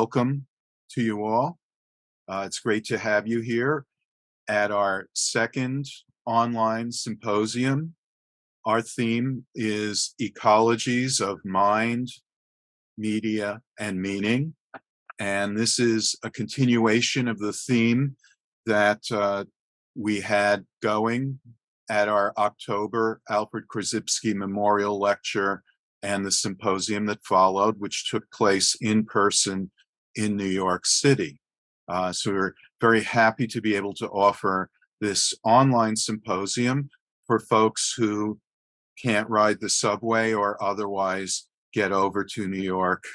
welcome to you all. It's great to have you here at our second online symposium. Our theme is Ecologies of Mind, Media, and Meaning. And this is a continuation of the theme that we had going at our October Alfred Korzybski Memorial Lecture and the symposium that followed, which took place in person in New York City. So we're very happy to be able to offer this online symposium for folks who can't ride the subway or otherwise get over to New York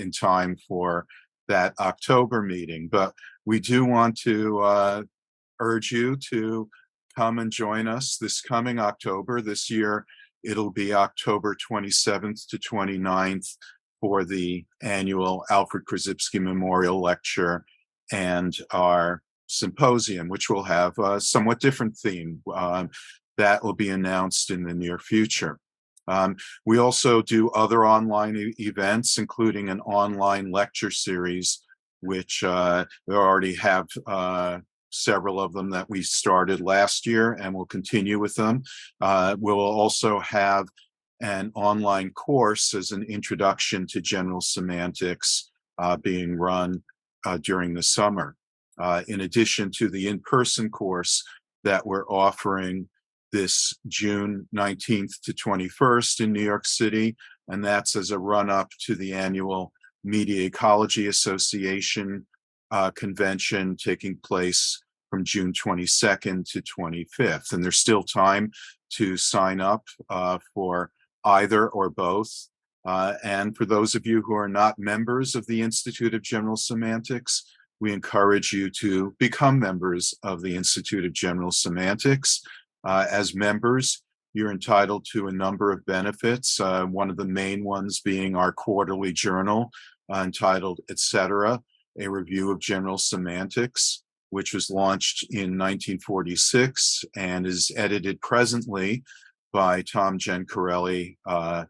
in time for that October meeting. But we do want to urge you to come and join us this coming October. This year, it'll be October 27th to 29th for the annual Alfred Korzybski Memorial Lecture and our symposium, which will have a somewhat different theme. That will be announced in the near future. We also do other online events, including an online lecture series, which we already have several of them that we started last year and will continue with them. We'll also have an online course as an introduction to general semantics being run during the summer. In addition to the in-person course that we're offering this June 19th to 21st in New York City, and that's as a run-up to the annual Media Ecology Association convention taking place from June 22nd to 25th. And there's still time to sign up for either or both. And for those of you who are not members of the Institute of General Semantics, we encourage you to become members of the Institute of General Semantics. As members, you're entitled to a number of benefits, one of the main ones being our quarterly journal entitled Etc., a Review of General Semantics, which was launched in 1946 and is edited presently by Tom Gencarelli,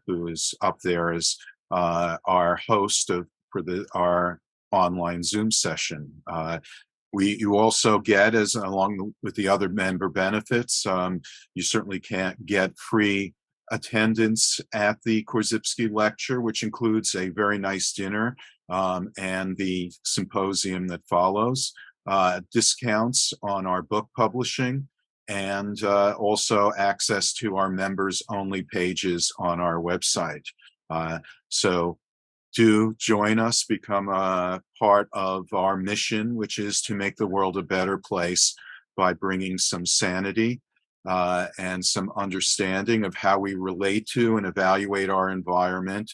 who is up there as our host for our online Zoom session. You also get, as along with the other member benefits, you certainly can't get free attendance at the Korzybski lecture, which includes a very nice dinner and the symposium that follows, discounts on our book publishing, and also access to our members-only pages on our website. So do join us, become a part of our mission, which is to make the world a better place by bringing some sanity and some understanding of how we relate to and evaluate our environment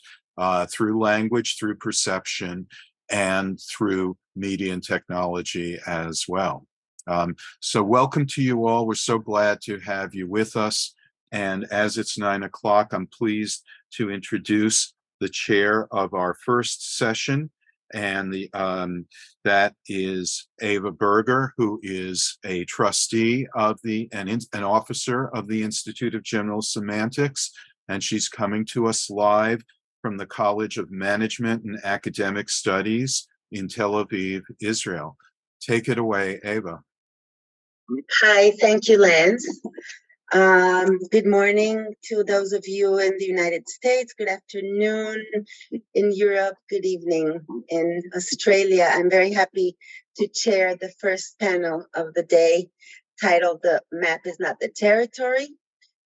through language, through perception, and through media and technology as well. So welcome to you all. We're so glad to have you with us. And as it's 9 o'clock, I'm pleased to introduce the chair of our first session, and that is Eva Berger, who is a trustee of an officer of the Institute of General Semantics, and she's coming to us live from the College of Management and Academic Studies in Tel Aviv, Israel. Take it away, Eva. Hi, thank you, Lance. Good morning to those of you in the United States. Good afternoon in Europe. Good evening in Australia. I'm very happy to chair the first panel of the day titled "The Map is Not the Territory."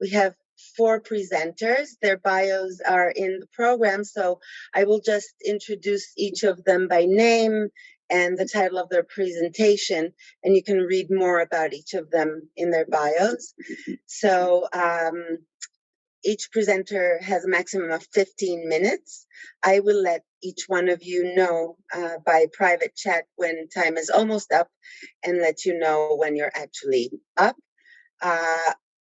We have 4 presenters. Their bios are in the program, so I will just introduce each of them by name and the title of their presentation, and you can read more about each of them in their bios. So each presenter has a maximum of 15 minutes. I will let each one of you know by private chat when time is almost up and let you know when you're actually up.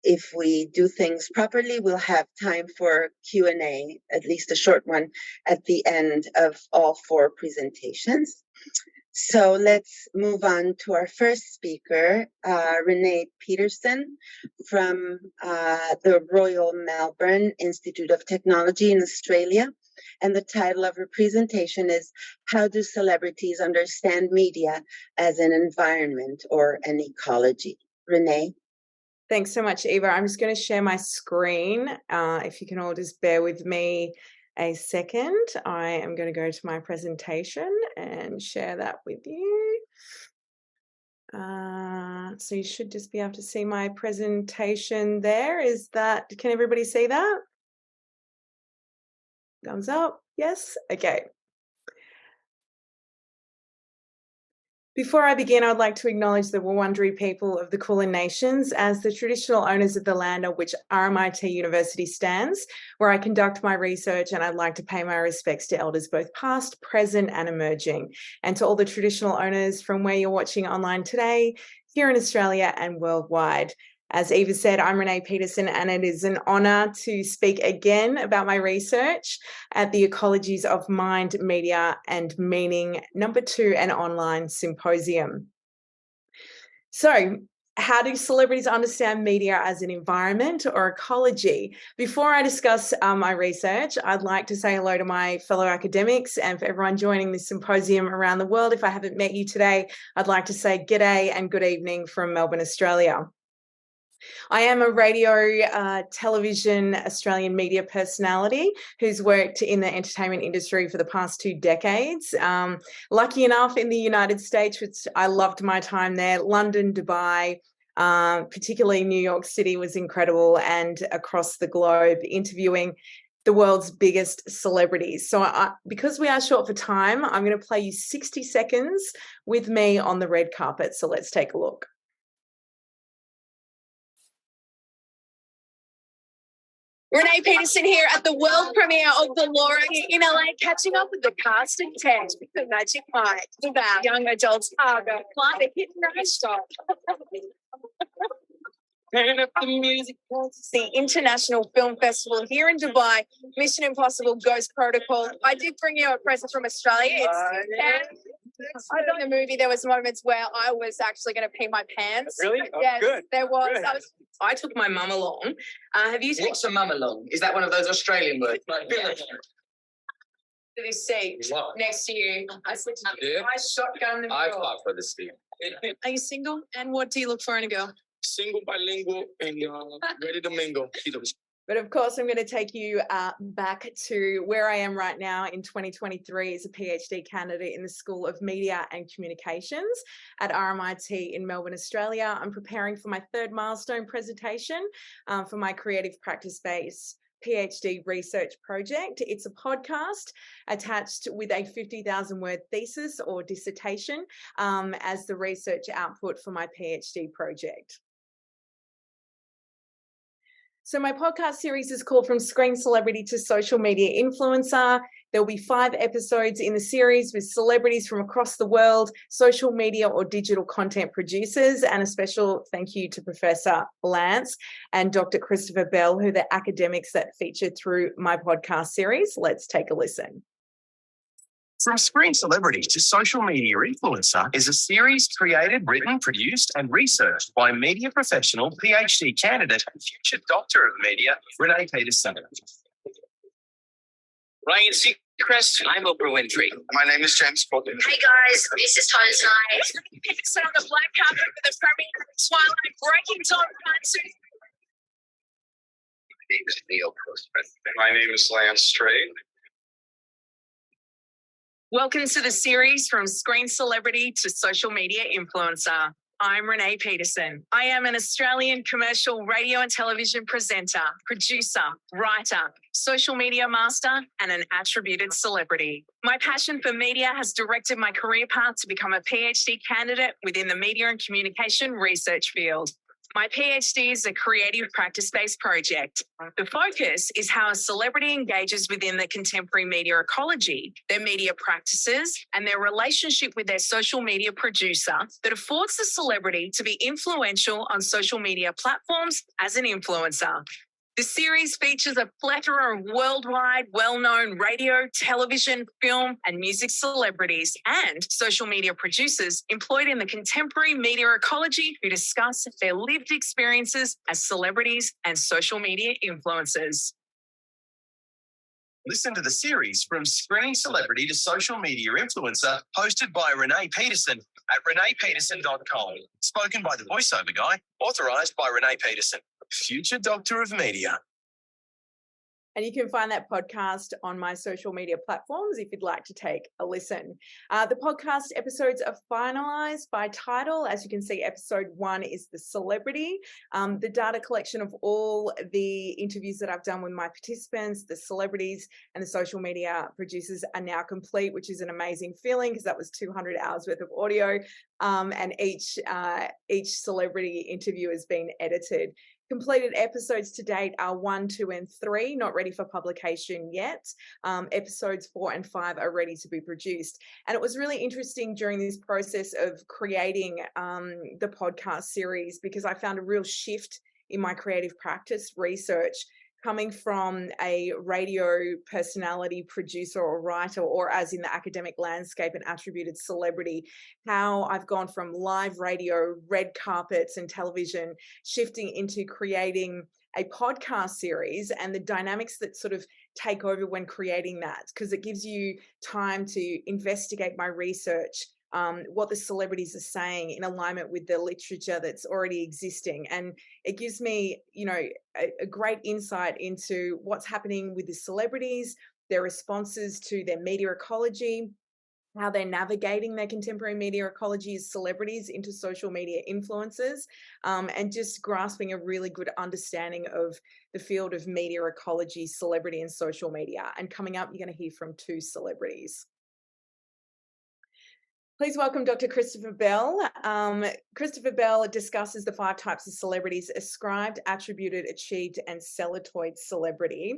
If we do things properly, we'll have time for Q&A, at least a short one, at the end of all 4 presentations. So let's move on to our first speaker, Renee Peterson from the Royal Melbourne Institute of Technology in Australia. And the title of her presentation is How Do Celebrities Understand Media as an Environment or an Ecology? Renee? Thanks so much, Eva. I'm just going to share my screen. If you can all just bear with me a second. I am going to go to my presentation and share that with you. So you should just be able to see my presentation there. Can everybody see that? Thumbs up. Yes. Okay. Before I begin, I'd like to acknowledge the Wurundjeri people of the Kulin Nations as the traditional owners of the land on which RMIT University stands, where I conduct my research, and I'd like to pay my respects to elders both past, present and emerging, and to all the traditional owners from where you're watching online today, here in Australia and worldwide. As Eva said, I'm Renee Peterson, and it is an honour to speak again about my research at the Ecologies of Mind, Media and Meaning #2 and Online Symposium. So, how do celebrities understand media as an environment or ecology? Before I discuss my research, I'd like to say hello to my fellow academics and for everyone joining this symposium around the world. If I haven't met you today, I'd like to say g'day and good evening from Melbourne, Australia. I am a radio, television, Australian media personality who's worked in the entertainment industry for the past 2 decades. Lucky enough in the United States, which I loved my time there, London, Dubai, particularly New York City was incredible, and across the globe interviewing the world's biggest celebrities. So because we are short for time, I'm going to play you 60 seconds with me on the red carpet. So let's take a look. Renee Peterson here at the world premiere of The Laura here in LA, catching up with the cast of 10, the Magic Mike, the young adults cargo, the hit stop. Turn up the music. The International Film Festival here in Dubai, Mission Impossible Ghost Protocol. I did bring you a present from Australia. I thought in the movie there was moments where I was actually going to pee my pants. Really? Oh, yes, good. there was. Good. I took my mum along. Have you What's a mum along? Is that one of those Australian words? to this seat next to you? I shotgun the I girl. fought for this team. Are you single? And what do you look for in a girl? Single, bilingual, and ready to mingle. But of course, I'm going to take you back to where I am right now in 2023 as a PhD candidate in the School of Media and Communications at RMIT in Melbourne, Australia. I'm preparing for my 3rd milestone presentation for my creative practice-based PhD research project. It's a podcast attached with a 50,000 word thesis or dissertation as the research output for my PhD project. So my podcast series is called From Screen Celebrity to Social Media Influencer. There will be 5 episodes in the series with celebrities from across the world, social media or digital content producers, and a special thank you to Professor Lance and Dr. Christopher Bell, who are the academics that featured through my podcast series. Let's take a listen. From Screen Celebrity to Social Media Influencer is a series created, written, produced and researched by media professional, PhD candidate and future Doctor of Media, Renee Peterson. Ryan Seacrest, I'm Oprah Winfrey. My name is James Corden. Hey guys, this is Tyler Snides. Sit on the black carpet for the premiere of Twilight Breaking Tom Mansukhani. My name is Neil Postman. My name is Lance Strate. Welcome to the series From Screen Celebrity to Social Media Influencer. I'm Renee Peterson. I am an Australian commercial radio and television presenter, producer, writer, social media master, and an attributed celebrity. My passion for media has directed my career path to become a PhD candidate within the media and communication research field. My PhD is a creative practice-based project. The focus is how a celebrity engages within the contemporary media ecology, their media practices, and their relationship with their social media producer that affords the celebrity to be influential on social media platforms as an influencer. The series features a plethora of worldwide, well-known radio, television, film, and music celebrities and social media producers employed in the contemporary media ecology who discuss their lived experiences as celebrities and social media influencers. Listen to the series From Screen Celebrity to Social Media Influencer, hosted by Renee Peterson at reneepeterson.com. Spoken by the voiceover guy, authorized by Renee Peterson, future Doctor of Media. And you can find that podcast on my social media platforms if you'd like to take a listen. The podcast episodes are finalized by title. As you can see, episode 1 is the celebrity. The data collection of all the interviews that I've done with my participants, the celebrities, and the social media producers are now complete, which is an amazing feeling because that was 200 hours worth of audio, and each celebrity interview has been edited. Completed episodes to date are 1, 2, and 3, not ready for publication yet. Episodes 4 and 5 are ready to be produced. And it was really interesting during this process of creating the podcast series because I found a real shift in my creative practice research coming from a radio personality, producer or writer, or as in the academic landscape, an attributed celebrity, how I've gone from live radio, red carpets and television, shifting into creating a podcast series and the dynamics that sort of take over when creating that, because it gives you time to investigate my research, what the celebrities are saying in alignment with the literature that's already existing. And it gives me, a great insight into what's happening with the celebrities, their responses to their media ecology, how they're navigating their contemporary media ecology as celebrities into social media influencers, and just grasping a really good understanding of the field of media ecology, celebrity, and social media. And coming up, you're going to hear from 2 celebrities. Please welcome Dr. Christopher Bell. Christopher Bell discusses the 5 types of celebrities: ascribed, attributed, achieved, and celluloid celebrity.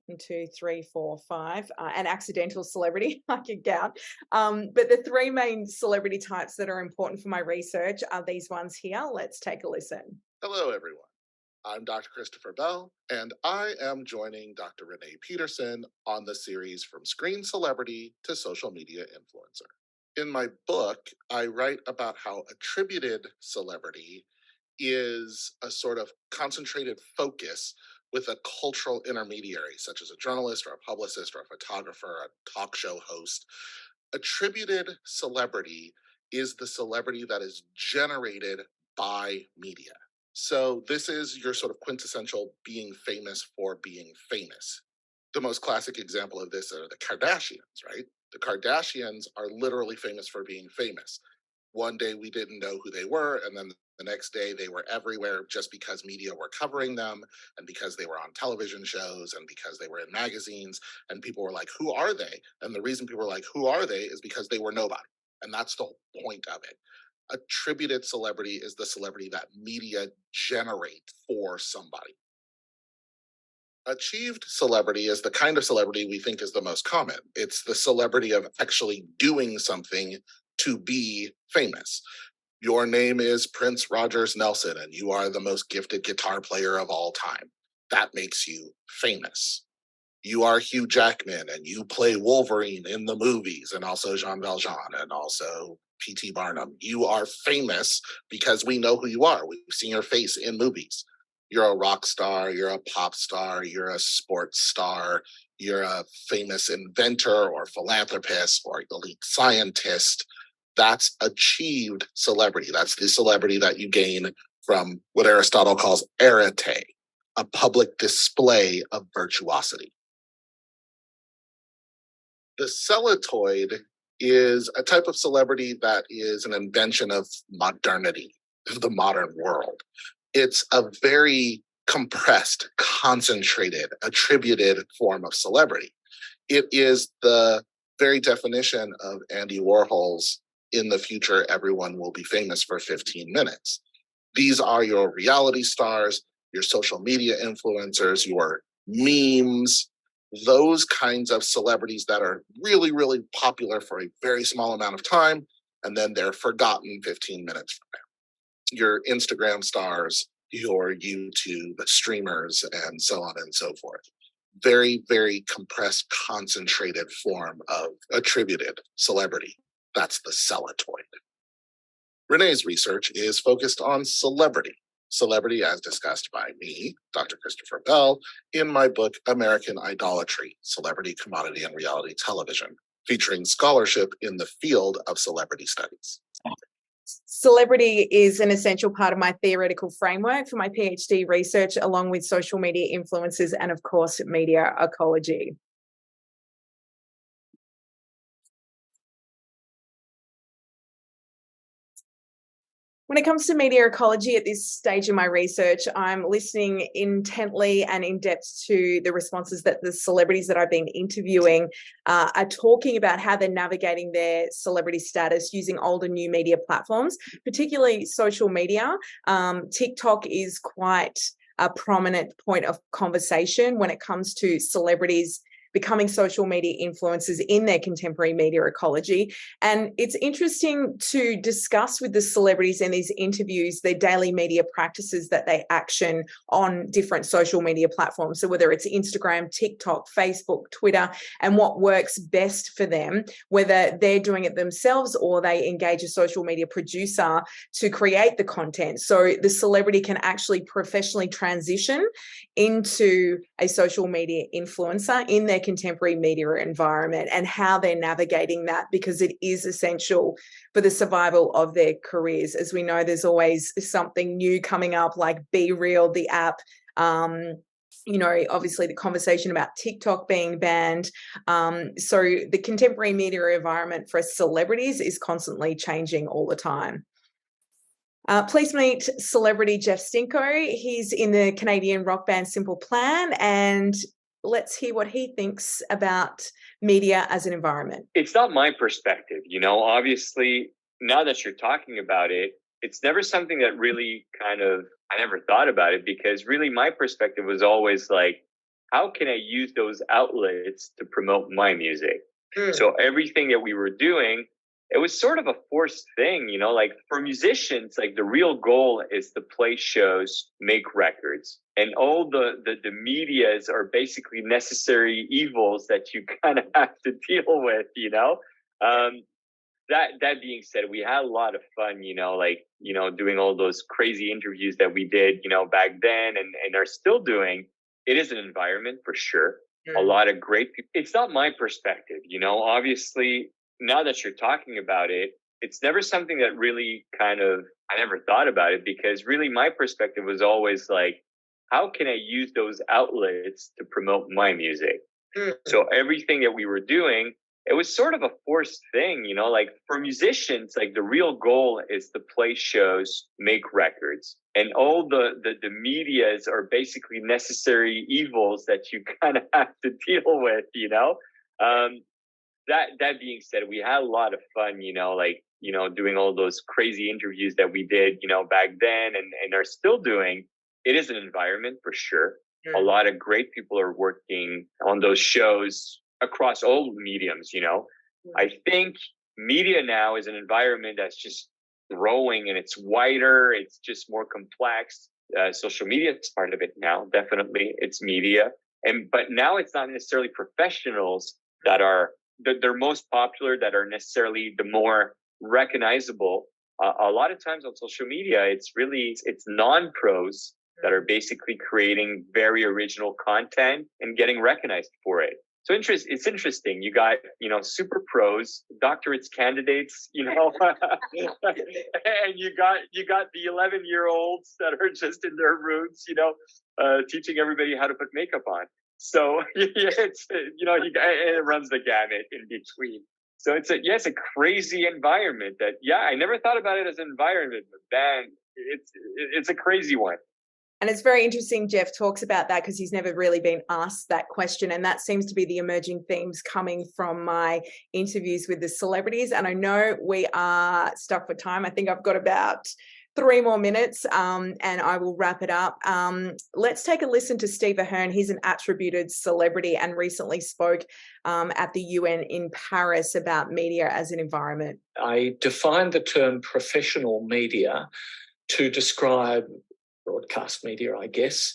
1, 2, 3, 4, 5, and accidental celebrity, I can count. But the 3 main celebrity types that are important for my research are these ones here. Let's take a listen. Hello, everyone. I'm Dr. Christopher Bell, and I am joining Dr. Renee Peterson on the series From Screen Celebrity to Social Media Influencer. In my book, I write about how attributed celebrity is a sort of concentrated focus with a cultural intermediary, such as a journalist or a publicist or a photographer, a talk show host. Attributed celebrity is the celebrity that is generated by media. So this is your sort of quintessential being famous for being famous. The most classic example of this are the Kardashians, right? The Kardashians are literally famous for being famous. One day we didn't know who they were, and then the next day they were everywhere just because media were covering them, and because they were on television shows, and because they were in magazines, and people were like, who are they? And the reason people were like, who are they, is because they were nobody. And that's the whole point of it. Attributed celebrity is the celebrity that media generate for somebody. Achieved celebrity is the kind of celebrity we think is the most common. It's the celebrity of actually doing something to be famous. Your name is Prince Rogers Nelson, and you are the most gifted guitar player of all time. That makes you famous. You are Hugh Jackman, and you play Wolverine in the movies, and also Jean Valjean, and also P.T. Barnum. You are famous because we know who you are. We've seen your face in movies. You're a rock star, you're a pop star, you're a sports star, you're a famous inventor or philanthropist or elite scientist. That's achieved celebrity. That's the celebrity that you gain from what Aristotle calls arete, a public display of virtuosity. The celluloid is a type of celebrity that is an invention of modernity, of the modern world. It's a very compressed, concentrated, attributed form of celebrity. It is the very definition of Andy Warhol's "in the future, everyone will be famous for 15 minutes. These are your reality stars, your social media influencers, your memes, those kinds of celebrities that are really, really popular for a very small amount of time, and then they're forgotten 15 minutes from now. Your Instagram stars, your YouTube streamers and so on and so forth. Very, very compressed, concentrated form of attributed celebrity. That's the celatoid. Renee's research is focused on celebrity. Celebrity as discussed by me, Dr. Christopher Bell, in my book, American Idolatry, Celebrity, Commodity, and Reality Television, featuring scholarship in the field of celebrity studies. Celebrity is an essential part of my theoretical framework for my PhD research, along with social media influences and, of course, media ecology. When it comes to media ecology at this stage in my research, I'm listening intently and in depth to the responses that the celebrities that I've been interviewing are talking about how they're navigating their celebrity status using old and new media platforms, particularly social media. TikTok is quite a prominent point of conversation when it comes to celebrities becoming social media influencers in their contemporary media ecology. And it's interesting to discuss with the celebrities in these interviews their daily media practices that they action on different social media platforms. So whether it's Instagram, TikTok, Facebook, Twitter, and what works best for them, whether they're doing it themselves or they engage a social media producer to create the content. So the celebrity can actually professionally transition into a social media influencer in their contemporary media environment and how they're navigating that, because it is essential for the survival of their careers. As we know, there's always something new coming up, like Be Real, the app. Obviously the conversation about TikTok being banned. So the contemporary media environment for celebrities is constantly changing all the time. Please meet celebrity Jeff Stinko. He's in the Canadian rock band Simple Plan, and let's hear what he thinks about media as an environment. It's not my perspective, obviously, now that you're talking about it, it's never something that really I never thought about it, because really my perspective was always like, how can I use those outlets to promote my music? So everything that we were doing, it was sort of a forced thing, like for musicians, like the real goal is to play shows, make records, and all the medias are basically necessary evils that you kind of have to deal with, That being said, we had a lot of fun, doing all those crazy interviews that we did, back then and are still doing. It is an environment for sure. A lot of great people. It's not my perspective, obviously, now that you're talking about it, it's never something that really I never thought about it, because really my perspective was always like, how can I use those outlets to promote my music? So everything that we were doing, it was sort of a forced thing, like for musicians, like the real goal is to play shows, make records, and all the medias are basically necessary evils that you kind of have to deal with, That being said, we had a lot of fun, doing all those crazy interviews that we did, back then and are still doing. It is an environment for sure. A lot of great people are working on those shows across all mediums, I think media now is an environment that's just growing and it's wider. It's just more complex. Social media is part of it now. Definitely it's media. But now it's not necessarily professionals that are they're most popular, that are necessarily the more recognizable. A lot of times on social media, it's non-pros that are basically creating very original content and getting recognized for it. So it's interesting. You got, super pros, doctorates candidates, and you got the 11-year-olds that are just in their rooms, teaching everybody how to put makeup on. So it's, it runs the gamut in between. So it's a crazy environment that, I never thought about it as an environment, but then it's a crazy one. And it's very interesting Jeff talks about that, because he's never really been asked that question. And that seems to be the emerging themes coming from my interviews with the celebrities. And I know we are stuck for time. I think I've got about 3 more minutes and I will wrap it up. Let's take a listen to Steve Hearn. He's an attributed celebrity and recently spoke at the UN in Paris about media as an environment. I defined the term professional media to describe broadcast media, I guess,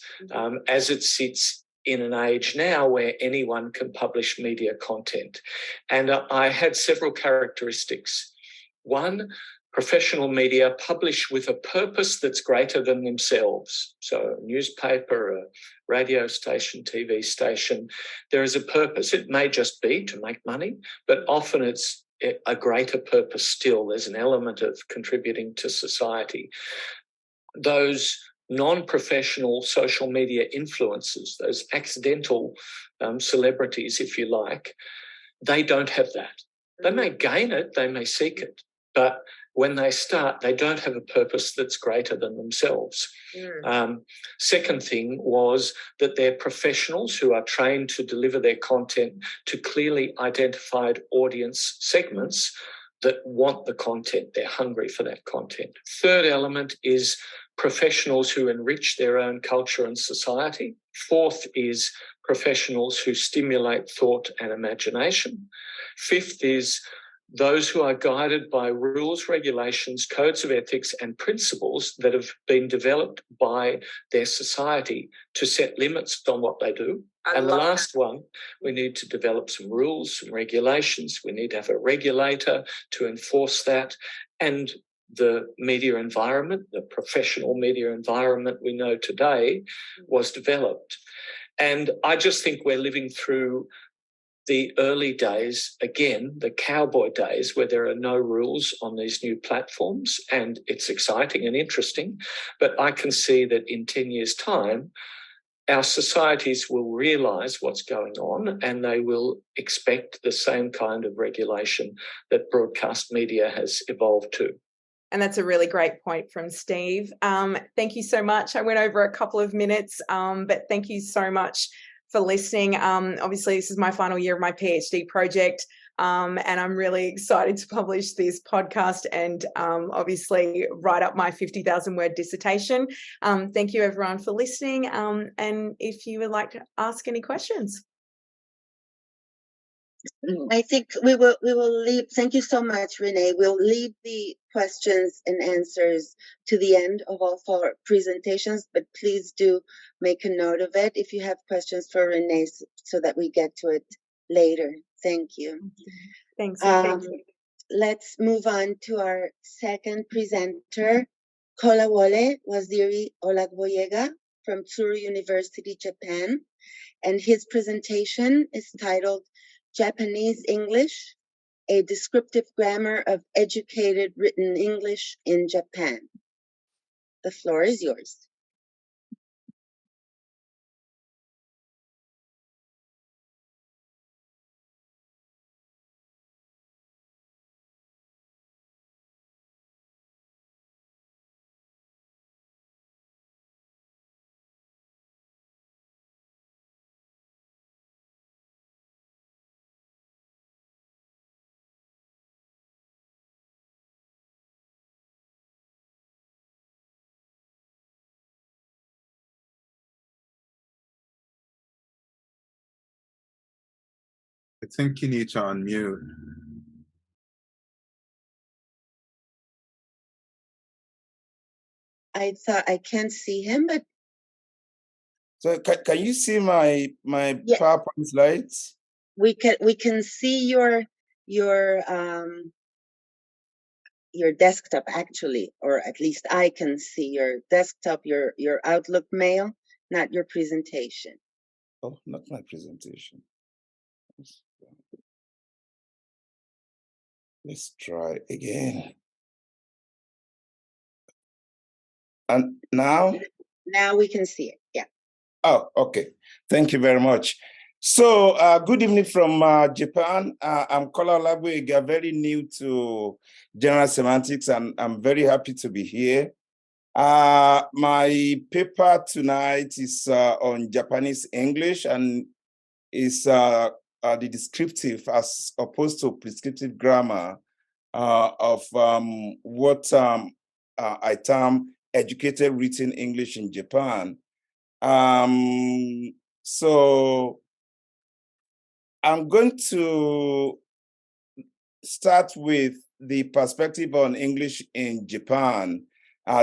as it sits in an age now where anyone can publish media content. And I had several characteristics. One, professional media publish with a purpose that's greater than themselves. So a newspaper, a radio station, TV station, there is a purpose. It may just be to make money, but often it's a greater purpose still. There's an element of contributing to society. Those non-professional social media influencers, those accidental celebrities, if you like, they don't have that. They may gain it, they may seek it, but when they start, they don't have a purpose that's greater than themselves. Second thing was that they're professionals who are trained to deliver their content to clearly identified audience segments that want the content. They're hungry for that content. Third element is professionals who enrich their own culture and society. Fourth is professionals who stimulate thought and imagination. Fifth is those who are guided by rules, regulations, codes of ethics and principles that have been developed by their society to set limits on what they do. And the last one, we need to develop some rules, some regulations. We need to have a regulator to enforce that. And the media environment, the professional media environment we know today was developed. And I just think we're living through the early days, again, the cowboy days, where there are no rules on these new platforms, and it's exciting and interesting. But I can see that in 10 years' time, our societies will realise what's going on and they will expect the same kind of regulation that broadcast media has evolved to. And that's a really great point from Steve. Thank you so much. I went over a couple of minutes, but thank you so much for listening. Obviously, this is my final year of my PhD project, and I'm really excited to publish this podcast and obviously write up my 50,000 word dissertation. Thank you everyone for listening. And if you would like to ask any questions. I think we will leave. Thank you so much, Renee. We'll leave the questions and answers to the end of all four presentations, but please do make a note of it if you have questions for Renee so that we get to it later. Thank you. Thanks. Let's move on to our second presenter, Kolawole Waziri Olagboyega from Tsuru University, Japan. And his presentation is titled Japanese English, a descriptive grammar of educated written English in Japan. The floor is yours. I think you need to unmute. I thought I can't see him, but so can you see my PowerPoint slides? We can see your desktop actually, or at least I can see your desktop, your Outlook mail, not your presentation. Oh, not my presentation. Let's try again. And now? Now we can see it, yeah. Oh, okay. Thank you very much. So good evening from Japan. I'm Kolawole, very new to general semantics, and I'm very happy to be here. My paper tonight is on Japanese English and is the descriptive as opposed to prescriptive grammar of what I term educated written English in Japan. So I'm going to start with the perspective on English in Japan.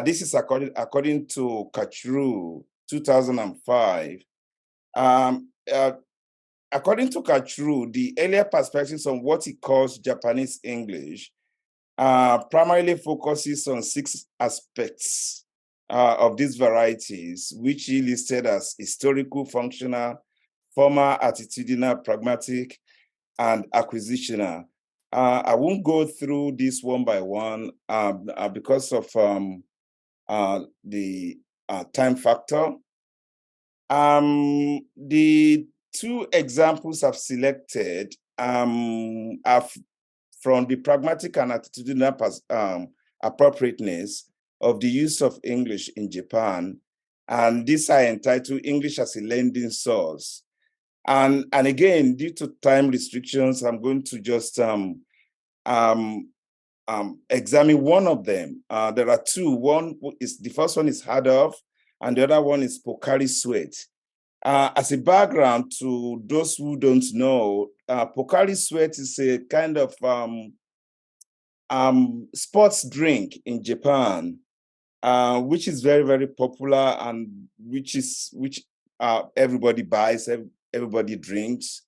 This is according to Tsuru, 2005. According to Tsuru, the earlier perspectives on what he calls Japanese English primarily focuses on 6 aspects of these varieties, which he listed as historical, functional, formal, attitudinal, pragmatic, and acquisitional. I won't go through this one by one because of the time factor. The 2 examples I've selected are from the pragmatic and attitudinal appropriateness of the use of English in Japan. And these are entitled English as a Lending Source. And again, due to time restrictions, I'm going to just examine one of them. There are 2. The first one is Hardov, and the other one is Pocari Sweat. As a background to those who don't know, Pocari Sweat is a kind of sports drink in Japan, which is very, very popular and which everybody buys, everybody drinks,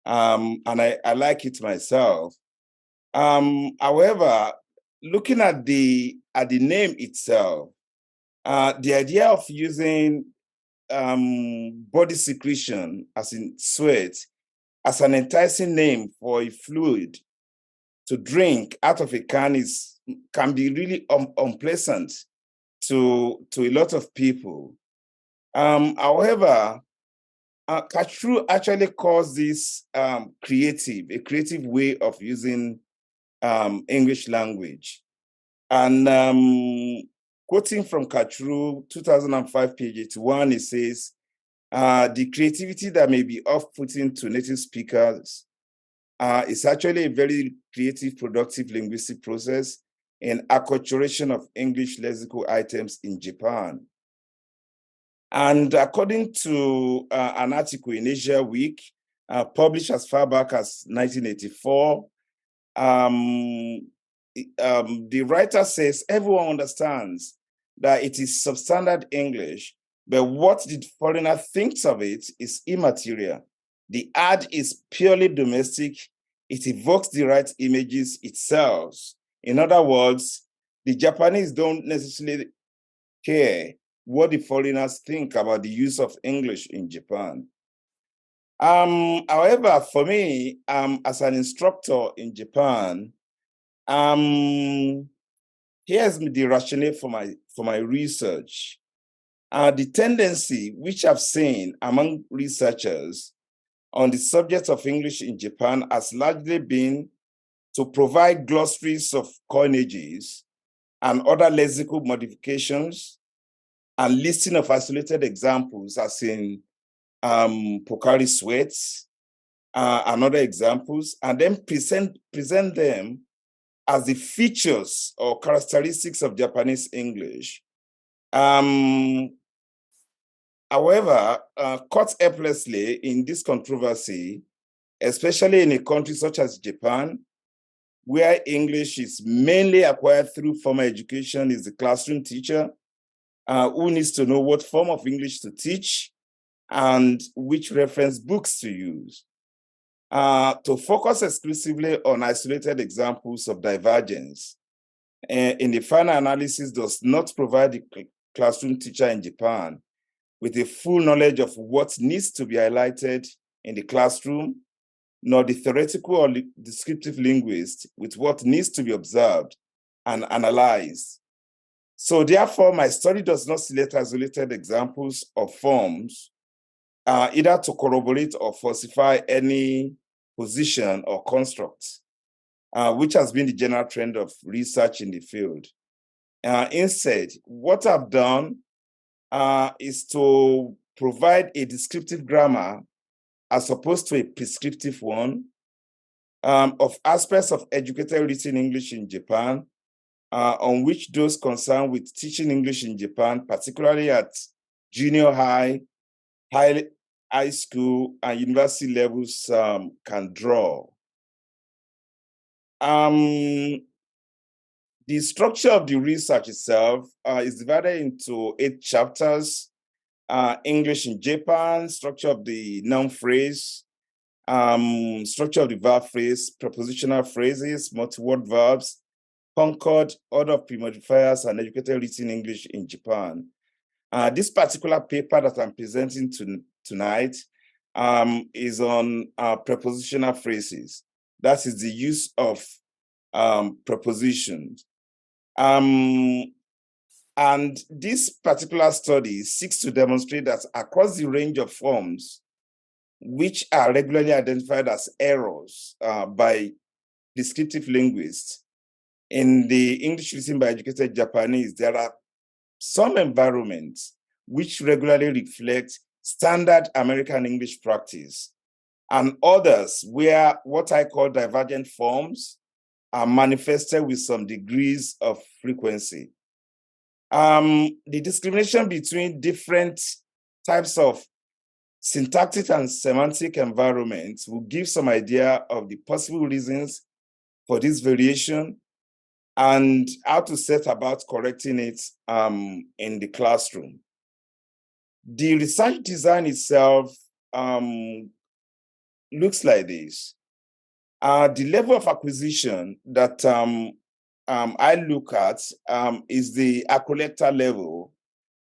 and I like it myself. However, looking at the name itself, the idea of using body secretion, as in sweat, as an enticing name for a fluid to drink out of a can can be really unpleasant to a lot of people. However, Tsuru actually calls this a creative way of using English language. And quoting from Tsuru, 2005, page 81, it says, the creativity that may be off-putting to native speakers is actually a very creative, productive linguistic process in acculturation of English lexical items in Japan. And according to an article in Asia Week, published as far back as 1984, the writer says everyone understands that it is substandard English, but what the foreigner thinks of it is immaterial. The ad is purely domestic. It evokes the right images itself. In other words, the Japanese don't necessarily care what the foreigners think about the use of English in Japan. However, for me, as an instructor in Japan, here's the rationale for my research. The tendency which I've seen among researchers on the subject of English in Japan has largely been to provide glossaries of coinages and other lexical modifications and listing of isolated examples, as in Pocari Sweat and other examples, and then present them as the features or characteristics of Japanese English. However, caught helplessly in this controversy, especially in a country such as Japan, where English is mainly acquired through formal education, is the classroom teacher who needs to know what form of English to teach and which reference books to use. To focus exclusively on isolated examples of divergence in the final analysis does not provide the classroom teacher in Japan with a full knowledge of what needs to be highlighted in the classroom, nor the theoretical or descriptive linguist with what needs to be observed and analyzed. So therefore, my study does not select isolated examples of forms, either to corroborate or falsify any position or construct, which has been the general trend of research in the field. Instead, what I've done is to provide a descriptive grammar as opposed to a prescriptive one of aspects of educated written English in Japan, on which those concerned with teaching English in Japan, particularly at junior high, high school, and university levels, can draw. The The structure of the research itself is divided into 8 chapters. English in Japan, structure of the noun phrase, structure of the verb phrase, prepositional phrases, multi-word verbs, concord, order of premodifiers, and educated written English in Japan. This particular paper that I'm presenting tonight is on prepositional phrases. That is the use of prepositions. And this particular study seeks to demonstrate that across the range of forms, which are regularly identified as errors by descriptive linguists, in the English written by educated Japanese, there are some environments which regularly reflect standard American English practice, and others where what I call divergent forms are manifested with some degrees of frequency. The discrimination between different types of syntactic and semantic environments will give some idea of the possible reasons for this variation and how to set about correcting it in the classroom. The research design itself looks like this. The level of acquisition that I look at is the acrolectal level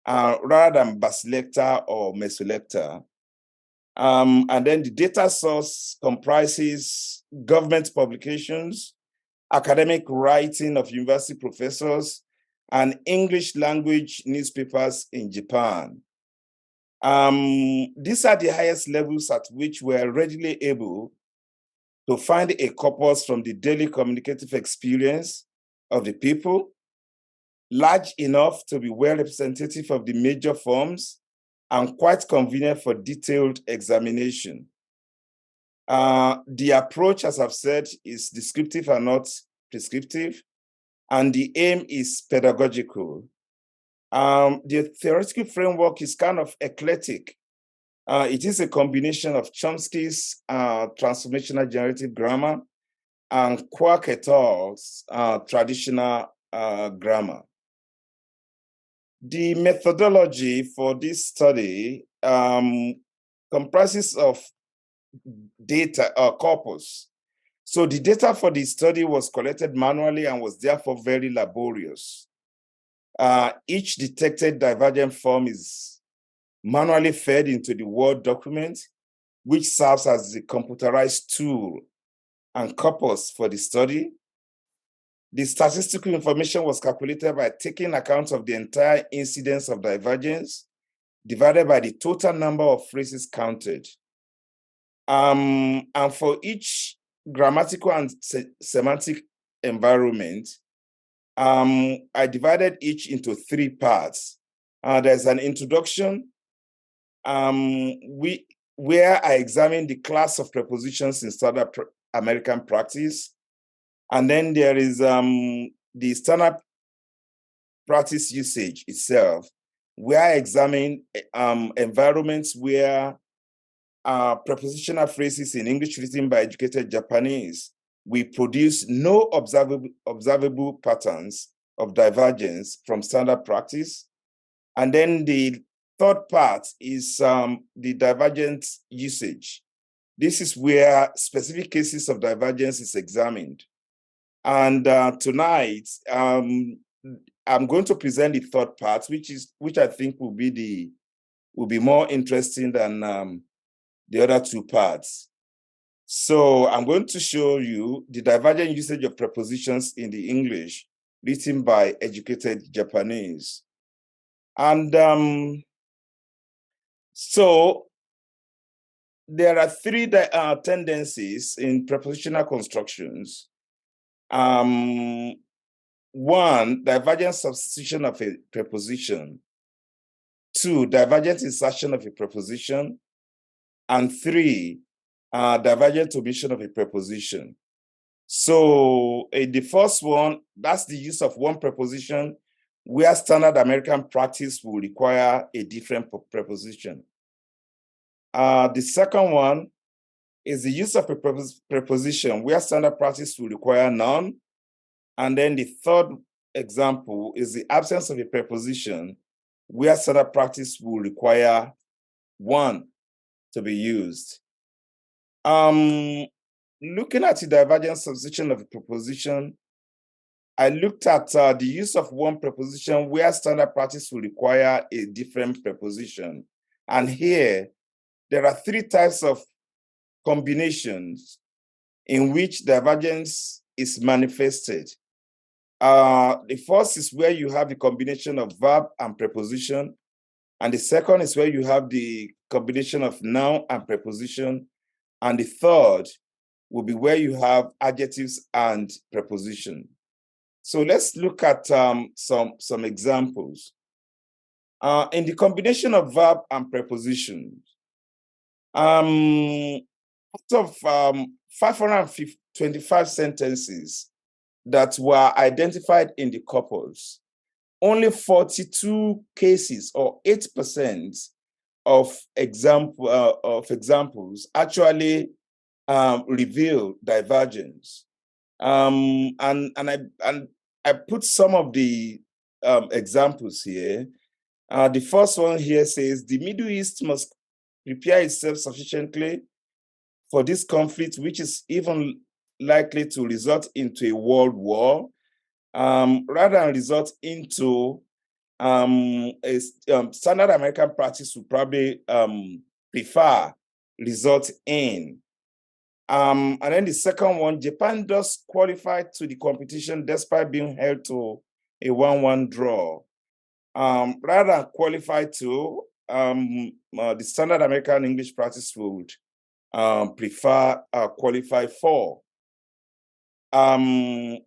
rather than basilectal or mesolectal. And then the data source comprises government publications, academic writing of university professors, and English language newspapers in Japan. These are the highest levels at which we're readily able to find a corpus from the daily communicative experience of the people, large enough to be well representative of the major forms and quite convenient for detailed examination. The approach, as I've said, is descriptive and not prescriptive, and the aim is pedagogical. The theoretical framework is kind of eclectic. It is a combination of Chomsky's transformational generative grammar and Quark et al.'s traditional grammar. The methodology for this study comprises of data corpus. So the data for the study was collected manually and was therefore very laborious. Each detected divergent form is manually fed into the Word document, which serves as the computerized tool and corpus for the study. The statistical information was calculated by taking account of the entire incidence of divergence divided by the total number of phrases counted. And for each grammatical and semantic environment, I divided each into 3 parts. There's an introduction, where I examine the class of prepositions in standard American practice. And then there is the standard practice usage itself, where I examine environments where prepositional phrases in English written by educated Japanese, we produce no observable patterns of divergence from standard practice. And then the third part is the divergent usage. This is where specific cases of divergence is examined. And tonight, I'm going to present the third part, which I think will be more interesting than the other 2 parts. So I'm going to show you the divergent usage of prepositions in the English written by educated Japanese. And so there are 3 tendencies in prepositional constructions. 1, divergent substitution of a preposition. 2, divergent insertion of a preposition. And 3, divergent omission of a preposition. So the first one, that's the use of one preposition where standard American practice will require a different preposition. The second one is the use of a preposition where standard practice will require none. And then the third example is the absence of a preposition where standard practice will require one to be used. Looking at the divergent substitution of a preposition, I looked at the use of one preposition where standard practice will require a different preposition. And here, there are three types of combinations in which divergence is manifested. The first is where you have the combination of verb and preposition. And the second is where you have the combination of noun and preposition. And the third will be where you have adjectives and preposition. So let's look at some examples. In the combination of verb and preposition, out of 525 sentences that were identified in the corpus, only 42 cases or 8% of examples actually reveal divergence. And I put some of the examples here. The first one here says the Middle East must prepare itself sufficiently for this conflict, which is even likely to result into a world war, rather than result into a standard American practice would probably prefer result in. And then the second one, Japan does qualify to the competition despite being held to a 1-1 draw. Rather than qualify to, the standard American English practice would prefer qualify for.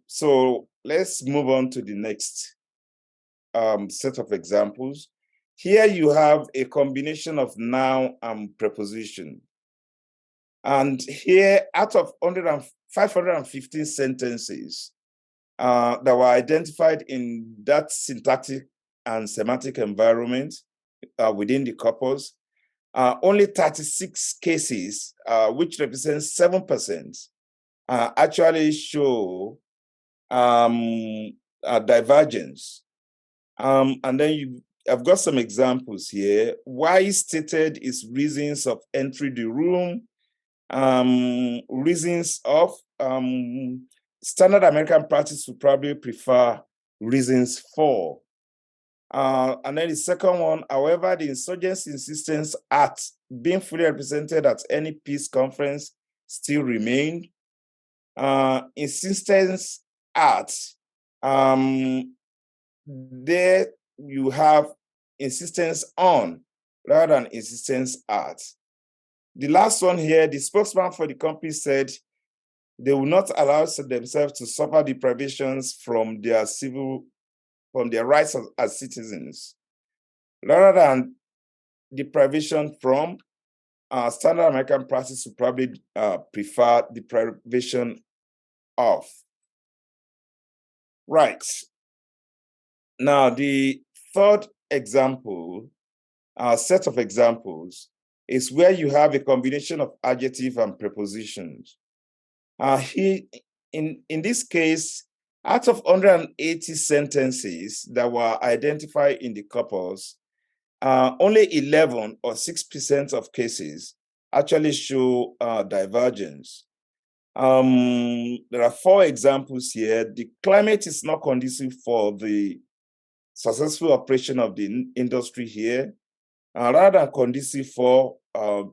So let's move on to the next set of examples. Here you have a combination of noun and preposition. And here, out of 515 sentences that were identified in that syntactic and semantic environment within the corpus, only 36 cases, which represents 7%, actually show divergence. And then I've got some examples here. Why stated is reasons of entry the room, reasons of standard American practice would probably prefer reasons for. And then the second one, however, the insurgents' insistence at being fully represented at any peace conference still remained. Insistence at, there you have insistence on rather than insistence at. The last one here, the spokesman for the company said they will not allow themselves to suffer deprivations from their rights as citizens, rather than deprivation from. Standard American practice would probably prefer deprivation of. Right. Now, the third example, set of examples, is where you have a combination of adjective and prepositions. In this case, out of 180 sentences that were identified in the corpus, only 11 or 6% of cases actually show divergence. There are 4 examples here. The climate is not conducive for the successful operation of the industry here. Rather than conducive for, a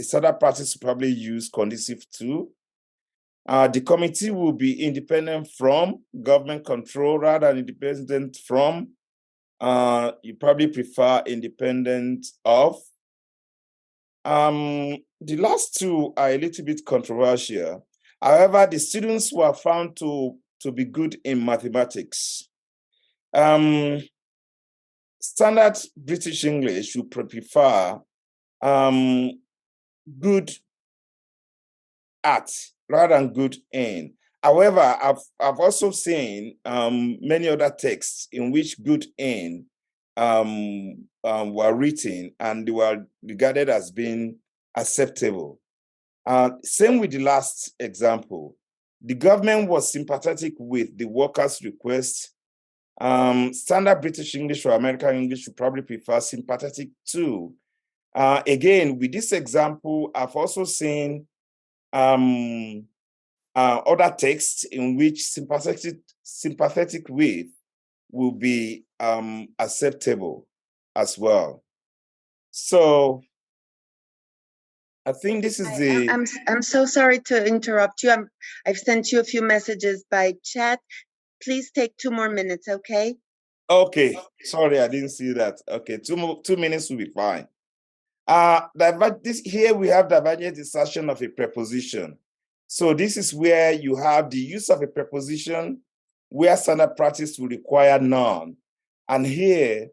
standard practice will probably use conducive to. The committee will be independent from government control rather than independent from. You probably prefer independent of. The last 2 are a little bit controversial. However, the students were found to be good in mathematics. Standard British English would prefer good at rather than good in. However, I've also seen many other texts in which good in were written and they were regarded as being acceptable. Same with the last example. The government was sympathetic with the workers' request. Standard British English or American English would probably prefer sympathetic too. Again, with this example, I've also seen other texts in which sympathetic with will be acceptable as well. So I think this is I'm so sorry to interrupt you. I've sent you a few messages by chat. Please take 2 more minutes, okay? Okay, sorry, I didn't see that. Okay, 2 minutes will be fine. Here we have divergent insertion of a preposition. So this is where you have the use of a preposition where standard practice will require none. And here,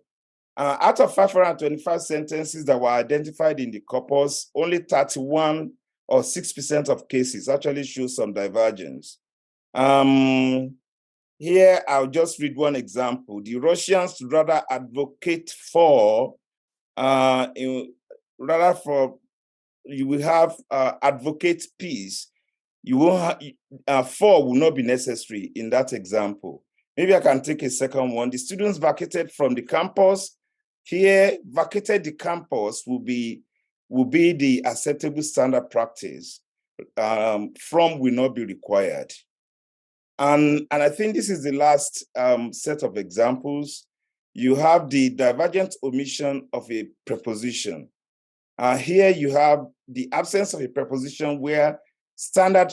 out of 525 sentences that were identified in the corpus, only 31 or 6% of cases actually show some divergence. Here, I'll just read one example. The Russians rather advocate for, you will have advocate peace. You won't for will not be necessary in that example. Maybe I can take a second one. The students vacated from the campus. Here, vacated the campus will be the acceptable standard practice. From will not be required. And I think this is the last set of examples. You have the divergent omission of a preposition. Here you have the absence of a preposition where standard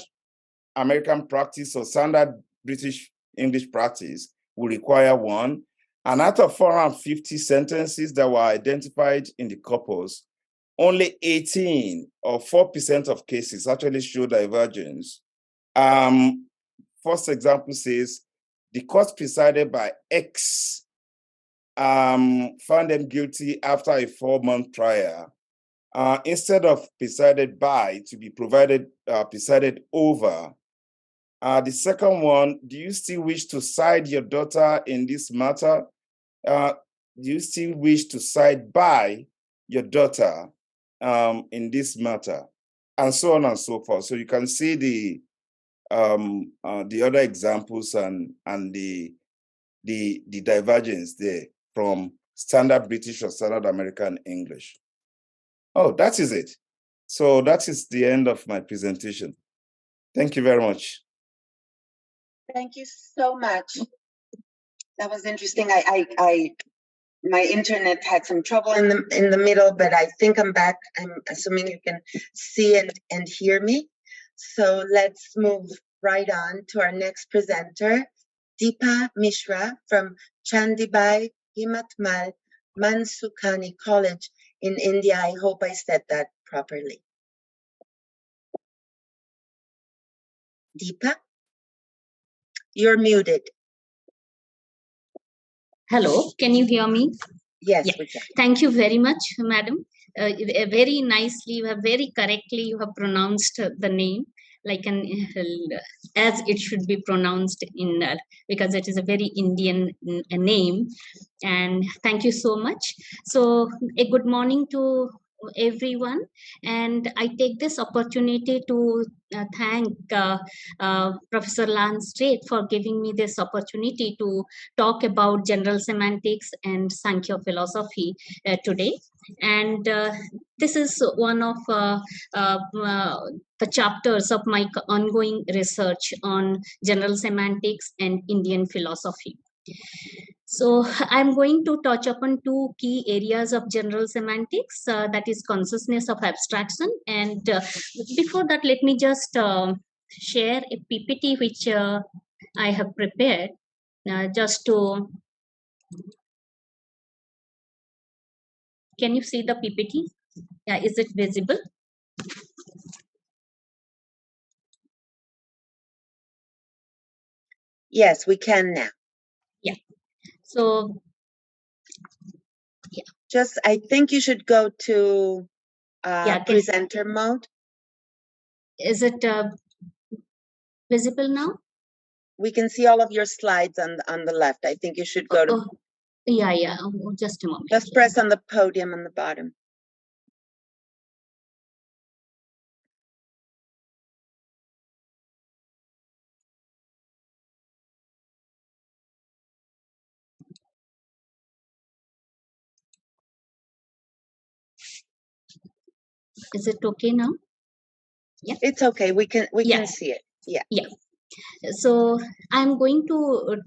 American practice or standard British English practice will require one. And out of 450 sentences that were identified in the corpus, only 18 or 4% of cases actually show divergence. First example says, the court presided by X found them guilty after a 4-month trial. Instead of presided by, to be presided over. The second one, do you still wish to side your daughter in this matter? Do you still wish to side by your daughter in this matter? And so on and so forth. So you can see the other examples and the divergence there from standard British or standard American English. Oh, that is it. So that is the end of my presentation. Thank you very much. Thank you so much. That was interesting. My internet had some trouble in the middle, but I think I'm back. I'm assuming you can see and hear me. So let's move right on to our next presenter, Deepa Mishra from Chandibai, Himathmal, Mansukhani College in India. I hope I said that properly. Deepa, you're muted. Hello, can you hear me? Yes, yeah. We can. Thank you very much, madam. Very nicely, you have very correctly, you have pronounced the name like as it should be pronounced in because it is a very Indian name. And thank you so much. So a good morning to everyone, and I take this opportunity to thank Professor Lance Strate for giving me this opportunity to talk about general semantics and Samkhya philosophy today. And this is one of the chapters of my ongoing research on general semantics and Indian philosophy. So I'm going to touch upon 2 key areas of general semantics, that is consciousness of abstraction. And before that, let me just share a PPT which I have prepared just to... Can you see the PPT? Yeah, is it visible? Yes, we can now. Yeah. So, yeah. Just, I think you should go to presenter mode. Is it visible now? We can see all of your slides on the left. I think you should go to... Yeah. Just a moment. Just press on the podium on the bottom. Is it okay now? Yeah. It's okay. We can see it. Yeah. Yeah. So I'm going to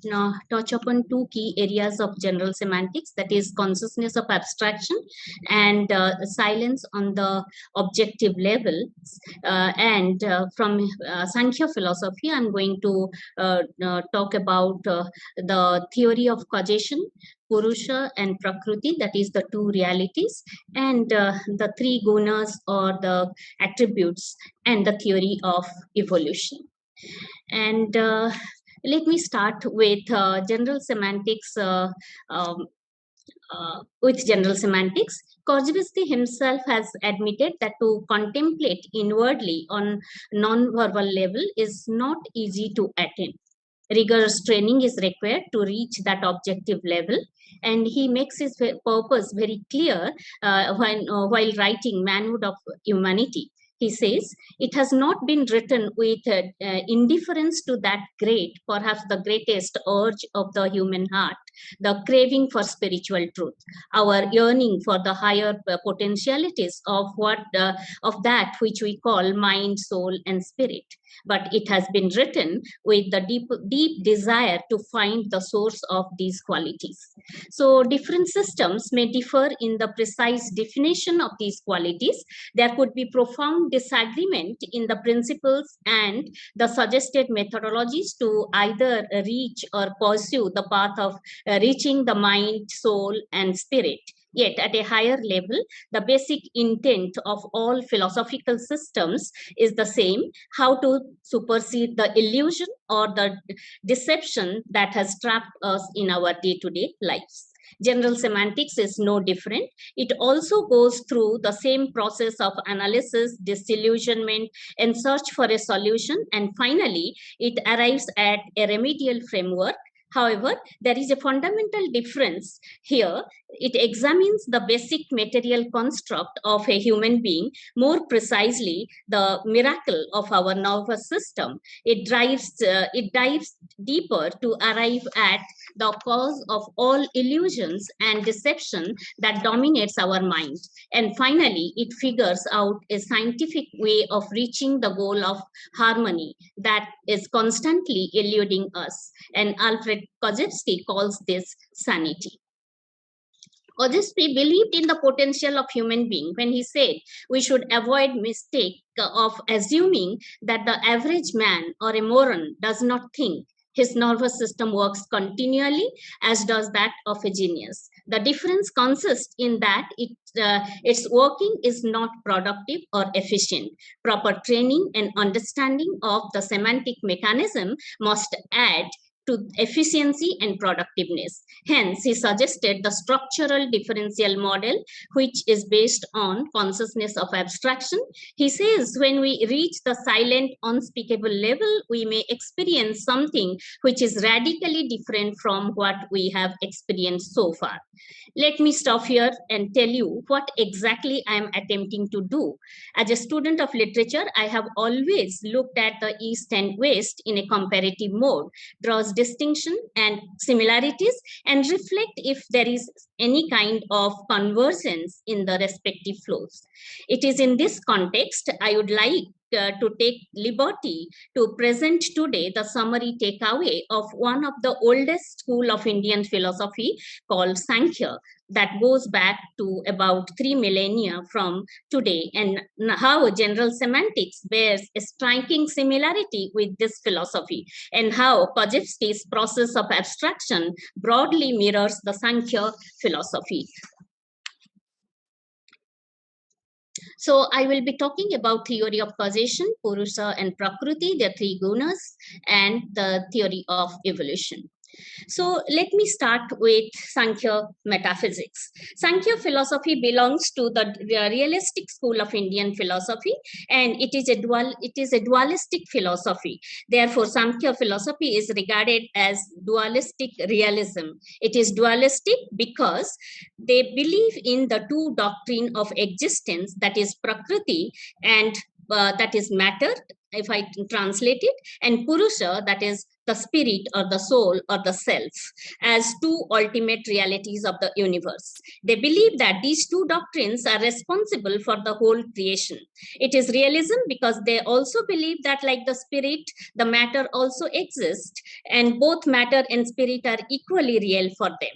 touch upon two key areas of general semantics, that is consciousness of abstraction and silence on the objective level. And from Samkhya philosophy, I'm going to talk about the theory of causation, Purusha and Prakriti, that is the two realities, and the three gunas or the attributes, and the theory of evolution. And let me start with general semantics. With general semantics, Korzybski himself has admitted that to contemplate inwardly on non-verbal level is not easy to attain. Rigorous training is required to reach that objective level, and he makes his purpose very clear while writing Manhood of Humanity. He says, it has not been written with indifference to that great, perhaps the greatest urge of the human heart, the craving for spiritual truth, our yearning for the higher potentialities of that which we call mind, soul, and spirit. But it has been written with the deep desire to find the source of these qualities. So different systems may differ in the precise definition of these qualities. There could be profound disagreement in the principles and the suggested methodologies to either reach or pursue the path of reaching the mind, soul, and spirit. Yet at a higher level, the basic intent of all philosophical systems is the same: how to supersede the illusion or the deception that has trapped us in our day-to-day lives. General semantics is no different. It also goes through the same process of analysis, disillusionment, and search for a solution, and finally, it arrives at a remedial framework. However, there is a fundamental difference here. It examines the basic material construct of a human being, more precisely the miracle of our nervous system. It dives deeper to arrive at the cause of all illusions and deception that dominates our mind. And finally, it figures out a scientific way of reaching the goal of harmony that is constantly eluding us. And Alfred Korzybski calls this sanity. Korzybski believed in the potential of human being when he said we should avoid mistake of assuming that the average man or a moron does not think. His nervous system works continually, as does that of a genius. The difference consists in that its working is not productive or efficient. Proper training and understanding of the semantic mechanism must add to efficiency and productiveness. Hence, he suggested the structural differential model, which is based on consciousness of abstraction. He says, when we reach the silent, unspeakable level, we may experience something which is radically different from what we have experienced so far. Let me stop here and tell you what exactly I am attempting to do. As a student of literature, I have always looked at the East and West in a comparative mode, draws distinction and similarities, and reflect if there is any kind of convergence in the respective flows. It is in this context I would like to take liberty to present today the summary takeaway of one of the oldest school of Indian philosophy called Samkhya, that goes back to about 3 millennia from today, and how general semantics bears a striking similarity with this philosophy, and how Korzybski's process of abstraction broadly mirrors the Samkhya philosophy. So I will be talking about theory of causation, Purusha and Prakriti, the three gunas, and the theory of evolution. So let me start with Samkhya metaphysics. Samkhya philosophy belongs to the realistic school of Indian philosophy, and it is a dualistic philosophy. Therefore, Samkhya philosophy is regarded as dualistic realism. It is dualistic because they believe in the two doctrine of existence, that is Prakriti and that is matter, if I translate it, and Purusha, that is the spirit or the soul or the self, as two ultimate realities of the universe. They believe that these two doctrines are responsible for the whole creation. It is realism because they also believe that, like the spirit, the matter also exists, and both matter and spirit are equally real for them.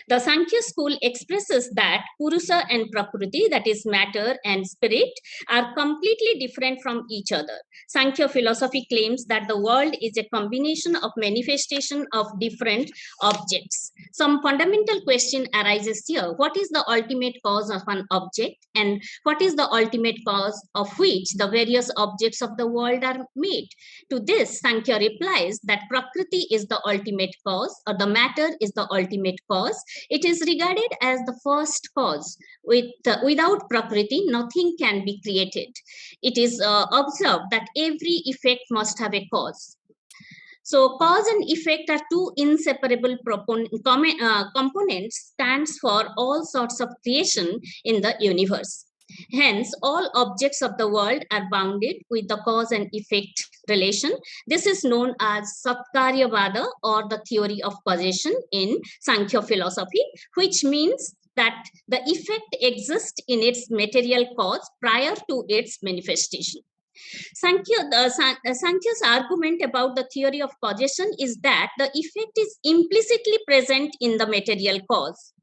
The Samkhya school expresses that Purusha and Prakriti, that is matter and spirit, are completely different from each other. Samkhya philosophy claims that the world is a combination of manifestation of different objects. Some fundamental question arises here. What is the ultimate cause of an object, and what is the ultimate cause of which the various objects of the world are made? To this, Samkhya replies that Prakriti is the ultimate cause, or the matter is the ultimate cause. It is regarded as the first cause. Without Prakriti, nothing can be created. It is observed that every effect must have a cause. So cause and effect are two inseparable components, stands for all sorts of creation in the universe. Hence, all objects of the world are bounded with the cause and effect relation. This is known as Satkaryavada, or the theory of causation in Samkhya philosophy, which means that the effect exists in its material cause prior to its manifestation. Samkhya's argument about the theory of causation is that the effect is implicitly present in the material cause.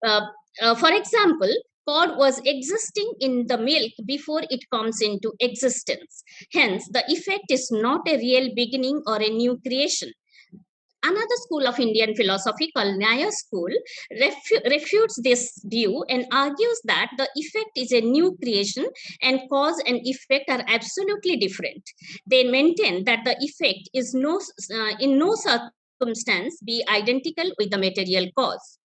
For example, curd was existing in the milk before it comes into existence. Hence, the effect is not a real beginning or a new creation. Another school of Indian philosophy called Nyaya school refutes this view and argues that the effect is a new creation and cause and effect are absolutely different. They maintain that the effect is in no circumstance be identical with the material cause.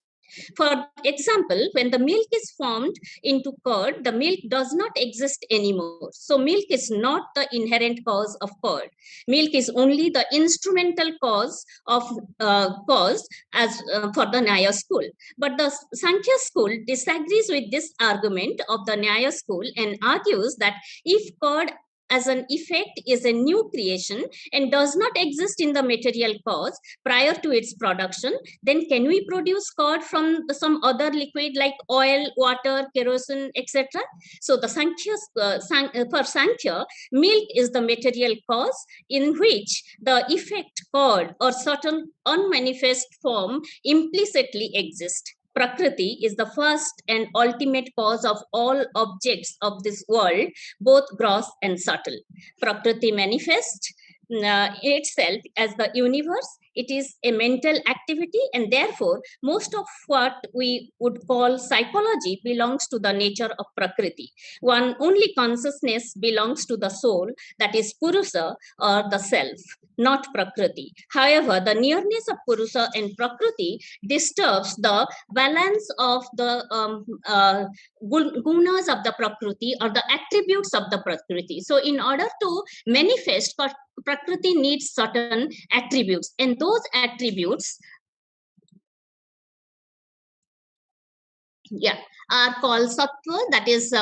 For example, when the milk is formed into curd, the milk does not exist anymore. So milk is not the inherent cause of curd. Milk is only the instrumental cause of for the Nyaya school. But the Samkhya school disagrees with this argument of the Nyaya school and argues that if curd as an effect is a new creation and does not exist in the material cause prior to its production, then can we produce curd from some other liquid like oil, water, kerosene, etc.? So the for Samkhya, milk is the material cause in which the effect curd or certain unmanifest form implicitly exists. Prakriti is the first and ultimate cause of all objects of this world, both gross and subtle. Prakriti manifests itself as the universe. It is a mental activity, and therefore most of what we would call psychology belongs to the nature of Prakriti. One only consciousness belongs to the soul, that is Purusha or the self, not Prakriti. However, the nearness of Purusha and Prakriti disturbs the balance of the gunas of the Prakriti or the attributes of the Prakriti. So in order to manifest, Prakriti needs certain attributes, and those attributes are called sattva, that is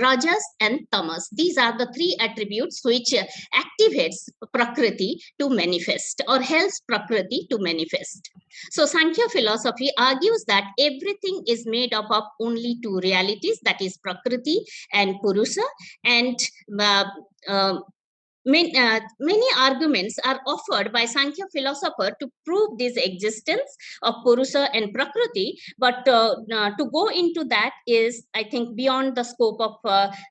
rajas and tamas. These are the three attributes which activates Prakriti to manifest or helps Prakriti to manifest. So Samkhya philosophy argues that everything is made up of only two realities, that is Prakriti and Purusha, and many arguments are offered by Samkhya philosopher to prove this existence of Purusha and Prakriti, but to go into that is, I think, beyond the scope of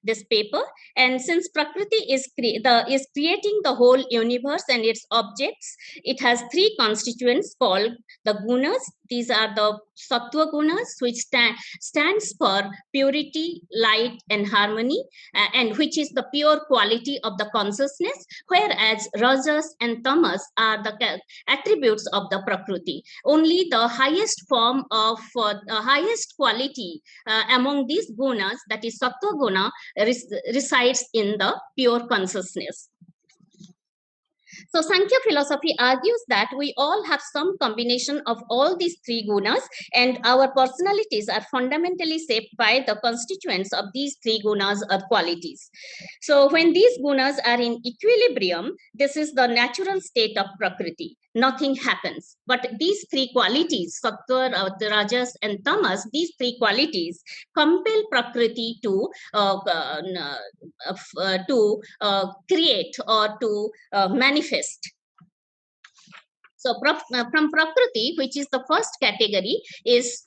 this paper. And since Prakriti is creating the whole universe and its objects, it has three constituents called the gunas. These are the Sathya Gunas, which stands for purity, light, and harmony, and which is the pure quality of the consciousness, whereas Rajas and Tamas are the attributes of the Prakriti. Only the highest form of highest quality among these gunas, that is Sattva Guna, resides in the pure consciousness. So Samkhya philosophy argues that we all have some combination of all these three gunas, and our personalities are fundamentally shaped by the constituents of these three gunas or qualities. So when these gunas are in equilibrium, this is the natural state of Prakriti. Nothing happens. But these three qualities, Sattva, Rajas, and Tamas, these three qualities compel Prakriti to create or to manifest. So from Prakriti, which is the first category, is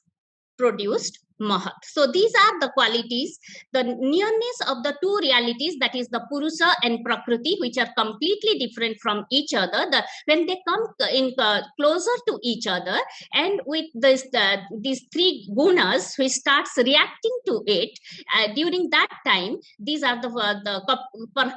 produced Mahat. So these are the qualities, the nearness of the two realities, that is the Purusha and Prakriti, which are completely different from each other. When they come in closer to each other, and with this, these three gunas which starts reacting to it, during that time, these are the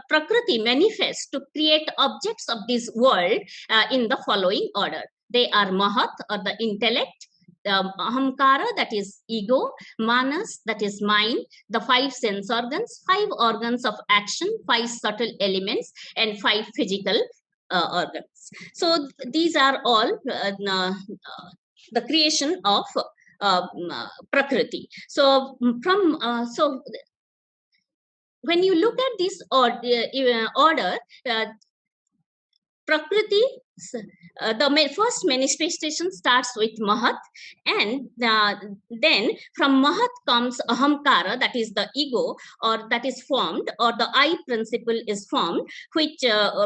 Prakriti manifests to create objects of this world in the following order. They are Mahat, or the intellect, Ahamkara, that is ego, Manas, that is mind, the 5 sense organs, 5 organs of action, 5 subtle elements, and 5 physical organs. So these are all the creation of Prakriti. So when you look at this order, Prakriti, the first manifestation starts with Mahat, and then from Mahat comes Ahamkara, that is the ego, or that is formed, or the I principle is formed, which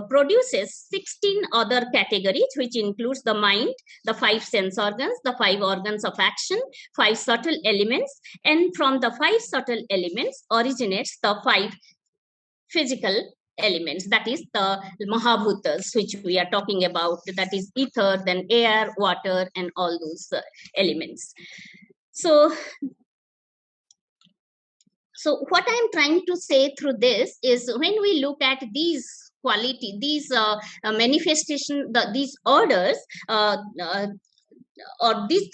produces 16 other categories, which includes the mind, the 5 sense organs, the 5 organs of action, 5 subtle elements, and from the 5 subtle elements originates the 5 physical elements, that is the Mahabhutas, which we are talking about, that is ether, then air, water, and all those elements. So what I'm trying to say through this is, when we look at these quality, these manifestation, these orders, or these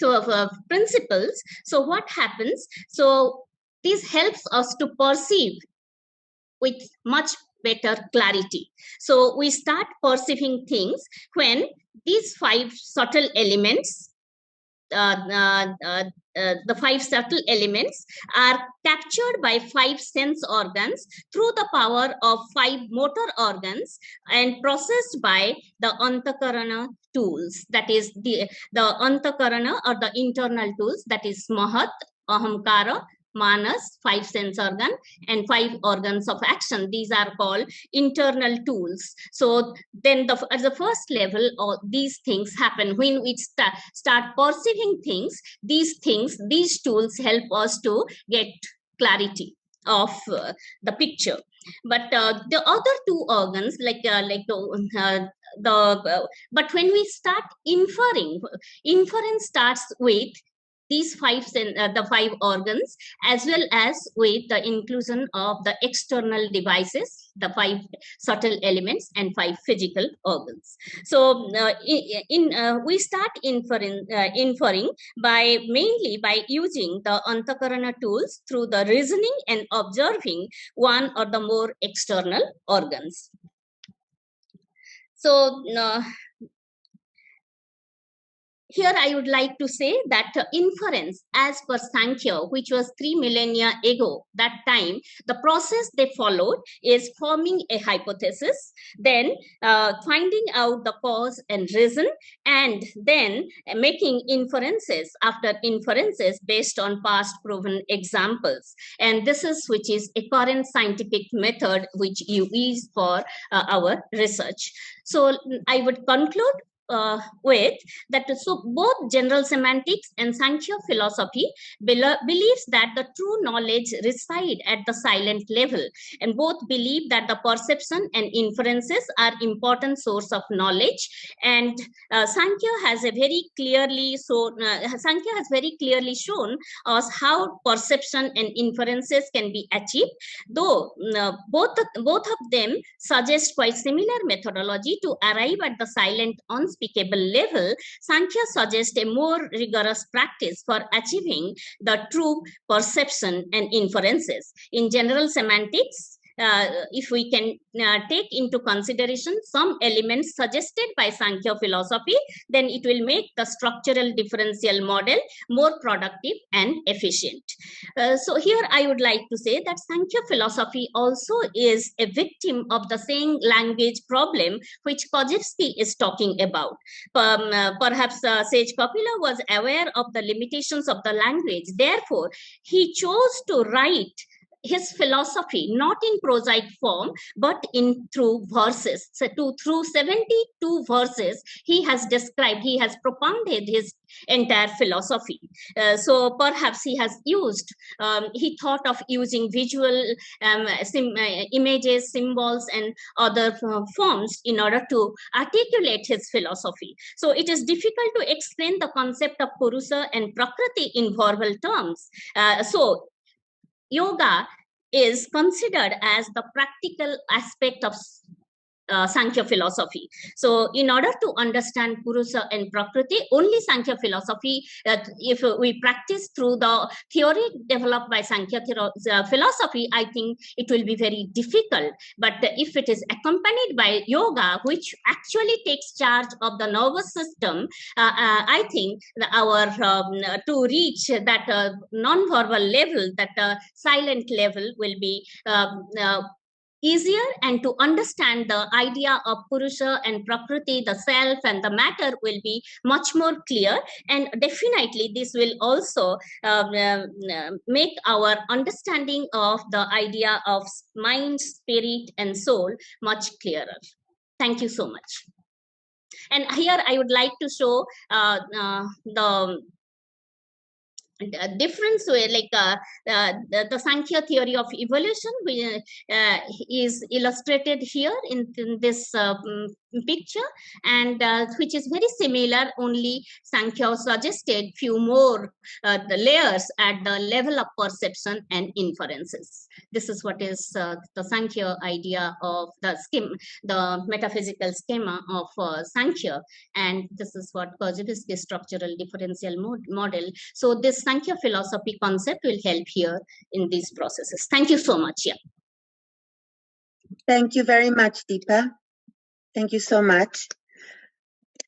principles, so what happens? So this helps us to perceive with much better clarity. So we start perceiving things when these 5 subtle elements, the 5 subtle elements are captured by 5 sense organs through the power of 5 motor organs and processed by the Antakarana tools, that is the Antakarana, or the internal tools, that is Mahat, Ahamkara, Manas, 5 sense organ, and 5 organs of action. These are called internal tools. So then at the first level, these things happen. When we start perceiving things, these tools help us to get clarity of the picture. But the other 2 organs, but when we start inferring, inference starts with these 5 organs, as well as with the inclusion of the external devices, the 5 subtle elements, and 5 physical organs. So we start inferring mainly by using the Antakarana tools through the reasoning and observing one or the more external organs. So here I would like to say that inference, as per Samkhya, which was 3 millennia ago, that time, the process they followed is forming a hypothesis, then finding out the cause and reason, and then making inferences after inferences based on past proven examples. And this is which is a current scientific method which you use for our research. So I would conclude with that. So both general semantics and Samkhya philosophy believes that the true knowledge reside at the silent level, and both believe that the perception and inferences are important source of knowledge. And Samkhya has very clearly shown us how perception and inferences can be achieved, though both of them suggest quite similar methodology to arrive at the silent unspeakable level. Samkhya suggests a more rigorous practice for achieving the true perception and inferences. In general semantics, if we can take into consideration some elements suggested by Samkhya philosophy, then it will make the structural differential model more productive and efficient. So here I would like to say that Samkhya philosophy also is a victim of the same language problem which Korzybski is talking about. Perhaps Sage Kapila was aware of the limitations of the language. Therefore, he chose to write his philosophy not in prosaic form but through verses. So through 72 verses he has propounded his entire philosophy. So perhaps he thought of using visual images, symbols and other forms in order to articulate his philosophy. So it is difficult to explain the concept of Purusa and Prakriti in verbal terms. So yoga is considered as the practical aspect of Samkhya philosophy. So in order to understand Purusa and Prakriti, only Samkhya philosophy, if we practice through the theory developed by Samkhya philosophy, I think it will be very difficult. But if it is accompanied by yoga, which actually takes charge of the nervous system, I think to reach that non-verbal level, that silent level will be easier, and to understand the idea of Purusha and Prakriti, the self and the matter, will be much more clear. And definitely this will also make our understanding of the idea of mind, spirit and soul much clearer. Thank you so much. And here I would like to show the difference where the Samkhya theory of evolution is illustrated here in this picture, and which is very similar, only Samkhya suggested few more the layers at the level of perception and inferences. This is what is the Samkhya idea of the metaphysical schema of Samkhya, and this is what Korzybski structural differential model. So this Samkhya philosophy concept will help here in these processes. Thank you so much. Yeah. Thank you very much, Deepa. Thank you so much.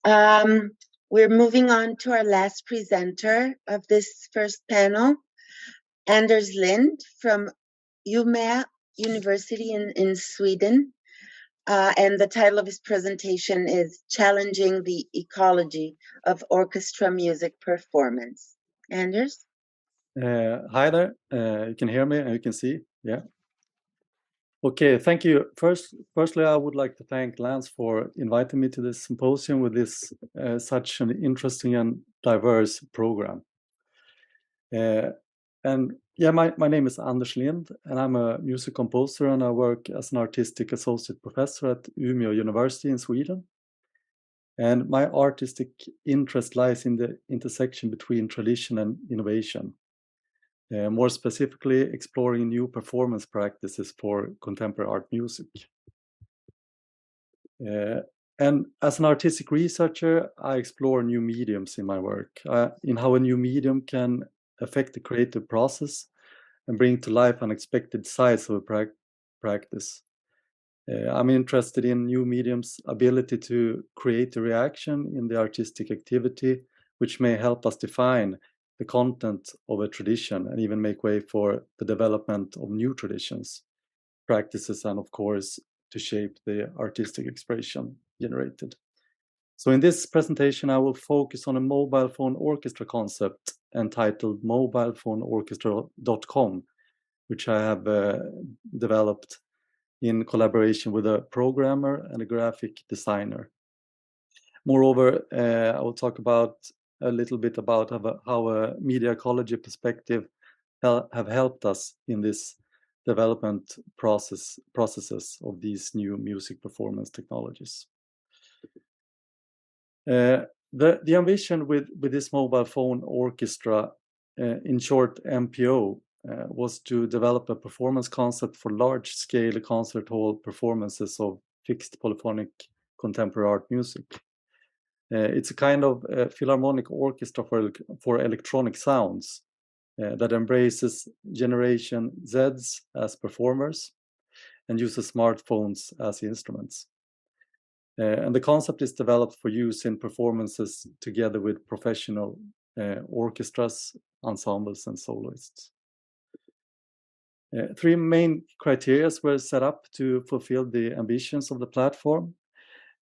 We're moving on to our last presenter of this first panel, Anders Lind from Umeå University in Sweden. And the title of his presentation is Challenging the Ecology of Orchestra Music Performance. Anders? Hi there. You can hear me and you can see. Yeah. Okay, thank you. Firstly, I would like to thank Lance for inviting me to this symposium with this such an interesting and diverse program. And yeah, my name is Anders Lind, and I'm a music composer, and I work as an artistic associate professor at Umeå University in Sweden. And my artistic interest lies in the intersection between tradition and innovation. More specifically, exploring new performance practices for contemporary art music. And as an artistic researcher, I explore new mediums in my work, in how a new medium can affect the creative process and bring to life unexpected sides of a practice. I'm interested in new mediums' ability to create a reaction in the artistic activity, which may help us define the content of a tradition and even make way for the development of new traditions, practices, and of course, to shape the artistic expression generated. So in this presentation, I will focus on a mobile phone orchestra concept entitled mobilephoneorchestra.com, which I have developed in collaboration with a programmer and a graphic designer. Moreover, I will talk about a little bit about how a media ecology perspective have helped us in this development processes of these new music performance technologies. The ambition with this mobile phone orchestra, in short MPO, was to develop a performance concept for large-scale concert hall performances of fixed polyphonic contemporary art music. It's a kind of philharmonic orchestra for electronic sounds that embraces Generation Zs as performers and uses smartphones as instruments. And the concept is developed for use in performances together with professional orchestras, ensembles, and soloists. Three main criteria were set up to fulfill the ambitions of the platform: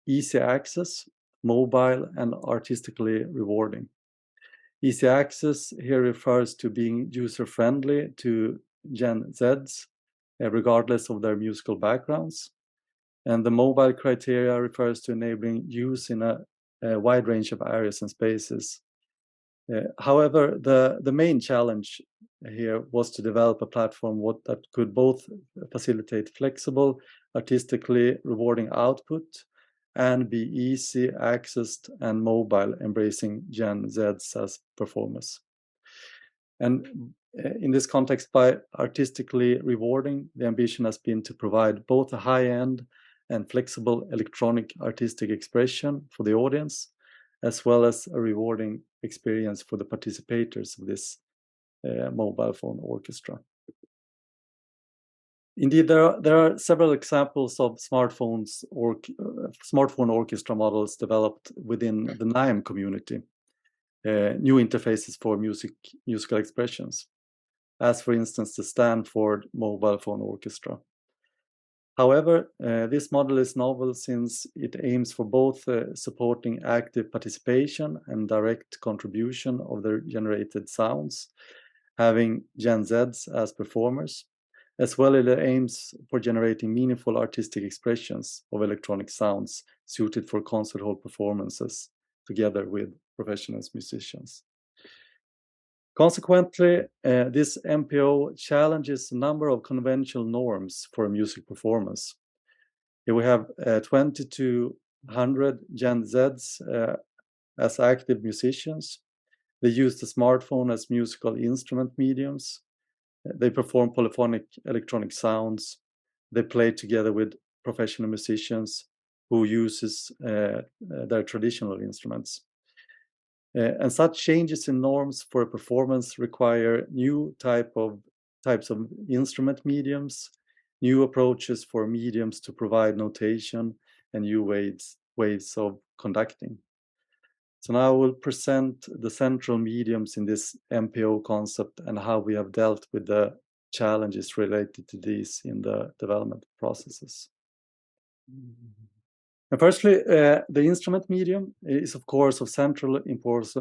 easy access, mobile, and artistically rewarding. Easy access here refers to being user-friendly to Gen Zs, regardless of their musical backgrounds. And the mobile criteria refers to enabling use in a wide range of areas and spaces. However, the main challenge here was to develop a platform that could both facilitate flexible, artistically rewarding output and be easy accessed and mobile, embracing Gen Zs as performers. And in this context, by artistically rewarding, the ambition has been to provide both a high-end and flexible electronic artistic expression for the audience, as well as a rewarding experience for the participators of this mobile phone orchestra. Indeed, there are several examples of smartphone orchestra models developed within the NIME community, new interfaces for musical expressions, as for instance the Stanford Mobile Phone Orchestra. However, this model is novel since it aims for both supporting active participation and direct contribution of the generated sounds, having Gen Zs as performers, as well as it aims for generating meaningful artistic expressions of electronic sounds suited for concert hall performances together with professional musicians. Consequently, this MPO challenges a number of conventional norms for a music performance. Here we have 20 to 100 Gen Zs as active musicians. They use the smartphone as musical instrument mediums. They perform polyphonic electronic sounds. They play together with professional musicians who uses their traditional instruments. And such changes in norms for a performance require new types of instrument mediums, new approaches for mediums to provide notation, and new ways of conducting. So now I will present the central mediums in this MPO concept and how we have dealt with the challenges related to these in the development processes. And firstly, the instrument medium is, of course, of central importance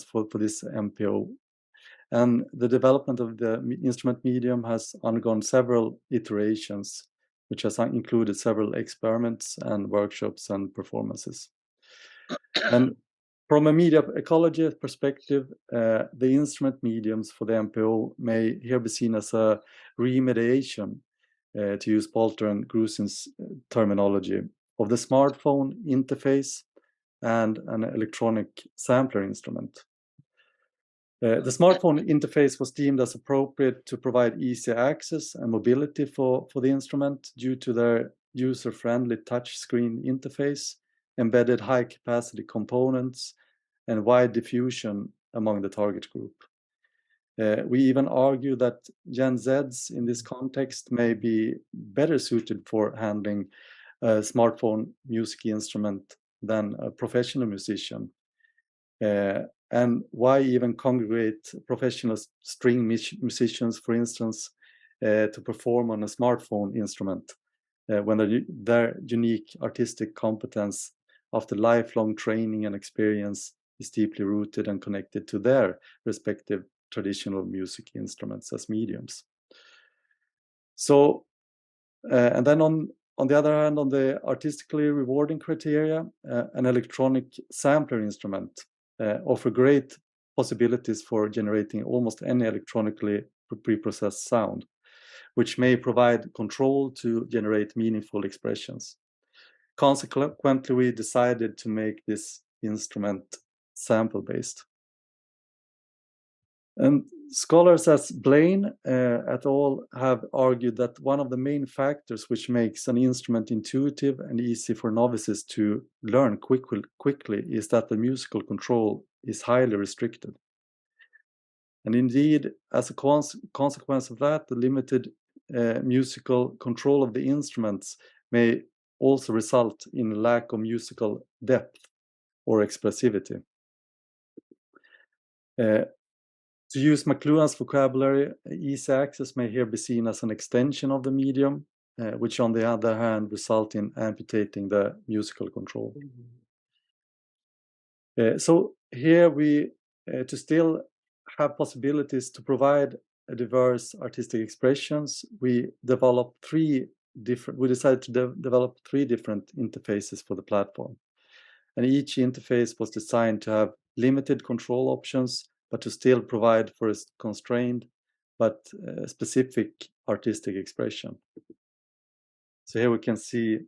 for this MPO. And the development of the instrument medium has undergone several iterations, which has included several experiments and workshops and performances. And from a media ecology perspective, the instrument mediums for the MPO may here be seen as a remediation, to use Polter and Grusin's terminology, of the smartphone interface and an electronic sampler instrument. The smartphone interface was deemed as appropriate to provide easy access and mobility for the instrument due to their user-friendly touchscreen interface, embedded high-capacity components, and wide diffusion among the target group. We even argue that Gen Zs in this context may be better suited for handling a smartphone music instrument than a professional musician. And why even congregate professional string musicians, for instance, to perform on a smartphone instrument when their unique artistic competence after lifelong training and experience is deeply rooted and connected to their respective traditional music instruments as mediums. So, and then on the other hand, on the artistically rewarding criteria, an electronic sampler instrument offer great possibilities for generating almost any electronically pre-processed sound, which may provide control to generate meaningful expressions. Consequently, we decided to make this instrument sample-based. And scholars as Blaine et al. Have argued that one of the main factors which makes an instrument intuitive and easy for novices to learn quickly is that the musical control is highly restricted. And indeed, as a consequence of that, the limited musical control of the instruments may also result in a lack of musical depth or expressivity. To use McLuhan's vocabulary, easy access may here be seen as an extension of the medium, which on the other hand result in amputating the musical control. So here we, to still have possibilities to provide a diverse artistic expressions, we decided to develop three different interfaces for the platform. And each interface was designed to have limited control options, but to still provide for a constrained but specific artistic expression. So here we can see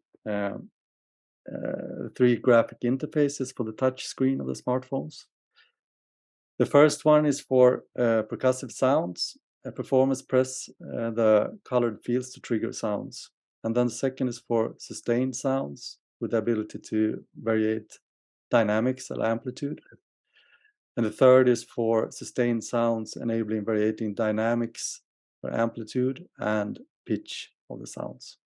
three graphic interfaces for the touch screen of the smartphones. The first one is for percussive sounds. Performers press the colored fields to trigger sounds. And then the second is for sustained sounds with the ability to variate dynamics and amplitude. And the third is for sustained sounds enabling variating dynamics or amplitude and pitch of the sounds.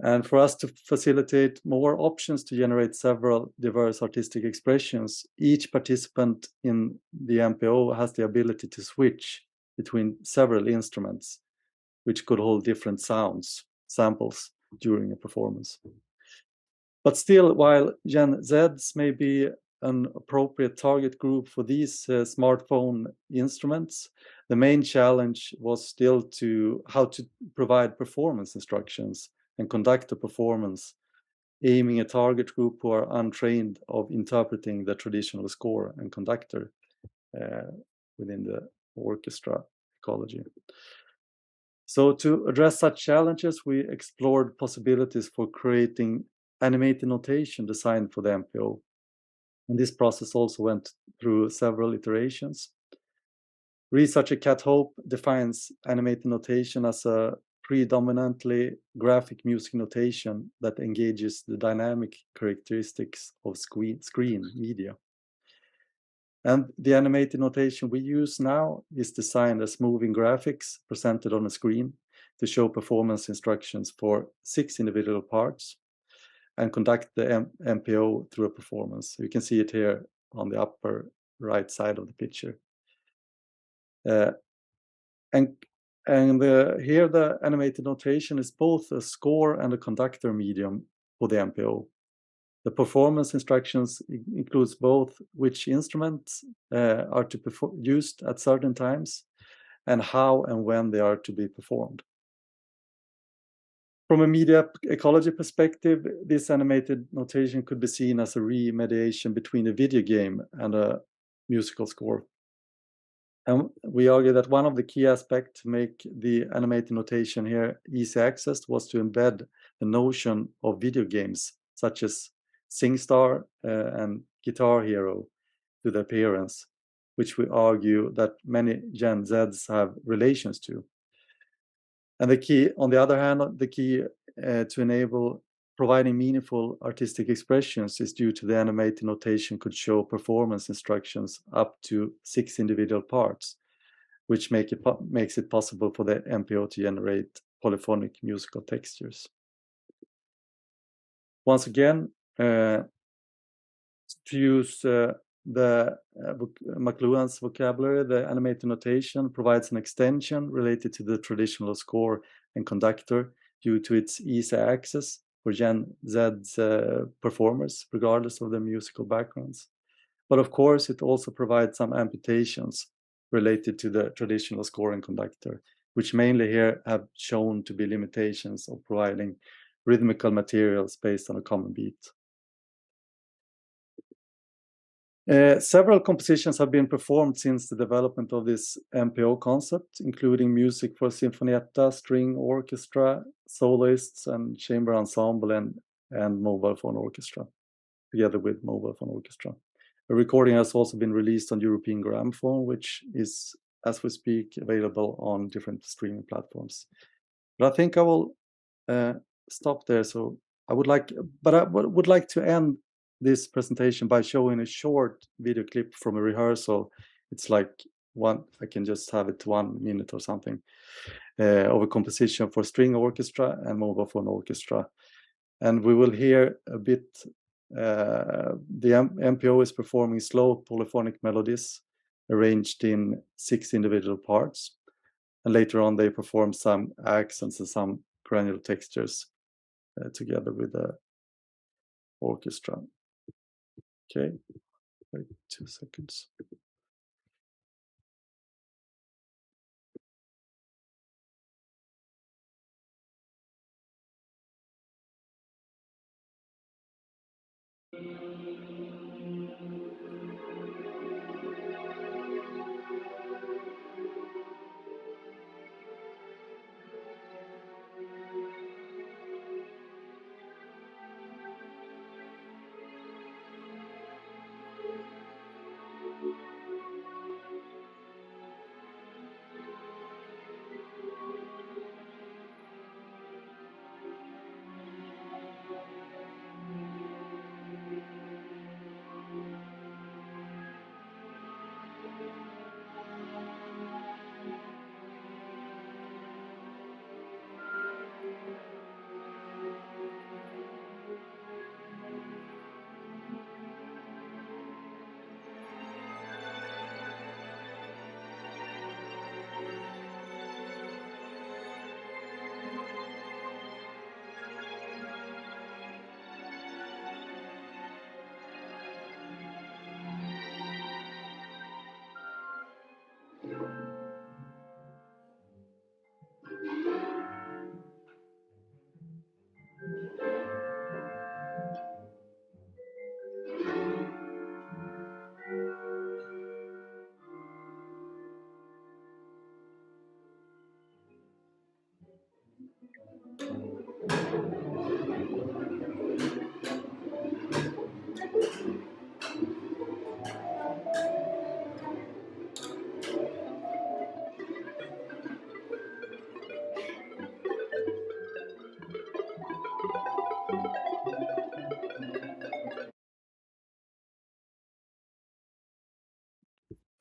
And for us to facilitate more options to generate several diverse artistic expressions, each participant in the MPO has the ability to switch between several instruments, which could hold different samples during a performance. But still, while Gen Zs may be an appropriate target group for these smartphone instruments, the main challenge was still how to provide performance instructions and conduct a performance, aiming a target group who are untrained of interpreting the traditional score and conductor within the orchestra ecology. So to address such challenges, we explored possibilities for creating animated notation designed for the MPO. And this process also went through several iterations. Researcher Kat Hope defines animated notation as a predominantly graphic music notation that engages the dynamic characteristics of screen media. And the animated notation we use now is designed as moving graphics presented on a screen to show performance instructions for 6 individual parts and conduct the MPO through a performance. You can see it here on the upper right side of the picture. Here the animated notation is both a score and a conductor medium for the MPO. The performance instructions includes both which instruments are to be used at certain times and how and when they are to be performed. From a media ecology perspective, this animated notation could be seen as a remediation between a video game and a musical score. And we argue that one of the key aspects to make the animated notation here easy access was to embed the notion of video games, such as SingStar and Guitar Hero, to the appearance, which we argue that many Gen Zs have relations to. And the key, on the other hand, the key to enable providing meaningful artistic expressions is due to the animated notation could show performance instructions up to 6 individual parts, which makes it possible for the MPO to generate polyphonic musical textures. Once again, to use the McLuhan's vocabulary, the animated notation provides an extension related to the traditional score and conductor due to its easy access for Gen Z's performers, regardless of their musical backgrounds. But of course, it also provides some amputations related to the traditional score and conductor, which mainly here have shown to be limitations of providing rhythmical materials based on a common beat. Several compositions have been performed since the development of this MPO concept, including music for sinfonietta, string orchestra, soloists, and chamber ensemble and mobile phone orchestra, together with mobile phone orchestra. A recording has also been released on European Gramophone, which is, as we speak, available on different streaming platforms. But I think I will stop there. So I would like to end this presentation by showing a short video clip from a rehearsal. It's like I can just have it 1 minute or something. of a composition for string orchestra and mobile phone orchestra. And we will hear a bit, the MPO is performing slow polyphonic melodies arranged in 6 individual parts. And later on, they perform some accents and some granular textures together with the orchestra. Okay, wait 2 seconds.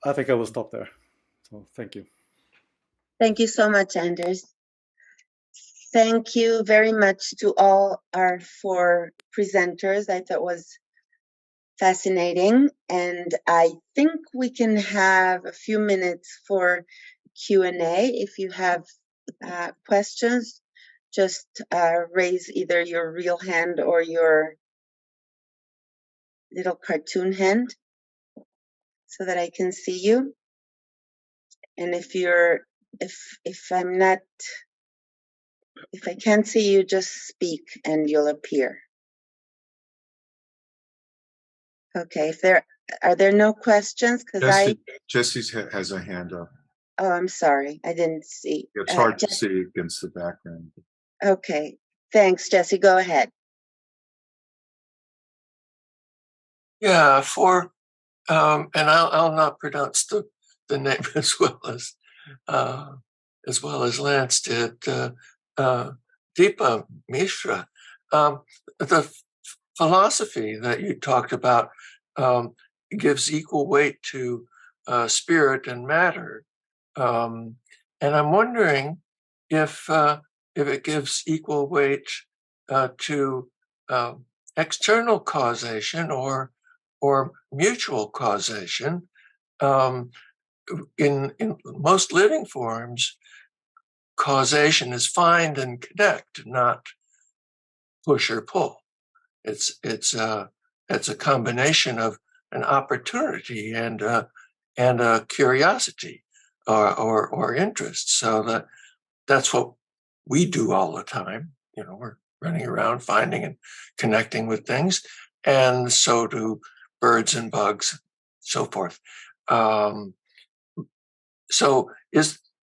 I think I will stop there. So thank you. Thank you so much, Anders. Thank you very much to all our 4 presenters. I thought was fascinating, and I think we can have a few minutes for Q&A. If you have questions, just raise either your real hand or your little cartoon hand so that I can see you. And if I can't see you, just speak and you'll appear. Okay, are there no questions? Because Jesse has a hand up. Oh, I'm sorry, I didn't see. It's hard to see against the background. Okay, thanks, Jesse. Go ahead. Yeah, and I'll not pronounce the name as well as Lance did. Deepa Mishra. The philosophy that you talked about gives equal weight to spirit and matter, and I'm wondering if it gives equal weight to external causation or mutual causation. In most living forms, causation is find and connect, not push or pull. It's a combination of an opportunity and a curiosity or interest. So that's what we do all the time. You know, we're running around finding and connecting with things, and so do birds and bugs, so forth. So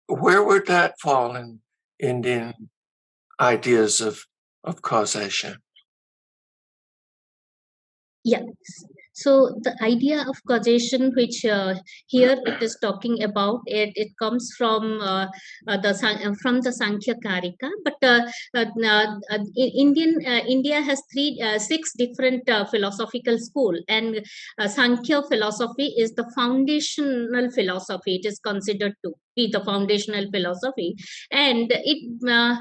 where would that fall in Indian ideas of causation? Yeah. So the idea of causation, which here it is talking about, it comes from the Samkhya Karika. But India has 6 different philosophical school, and Samkhya philosophy is the foundational philosophy. It is considered to. be the foundational philosophy. And the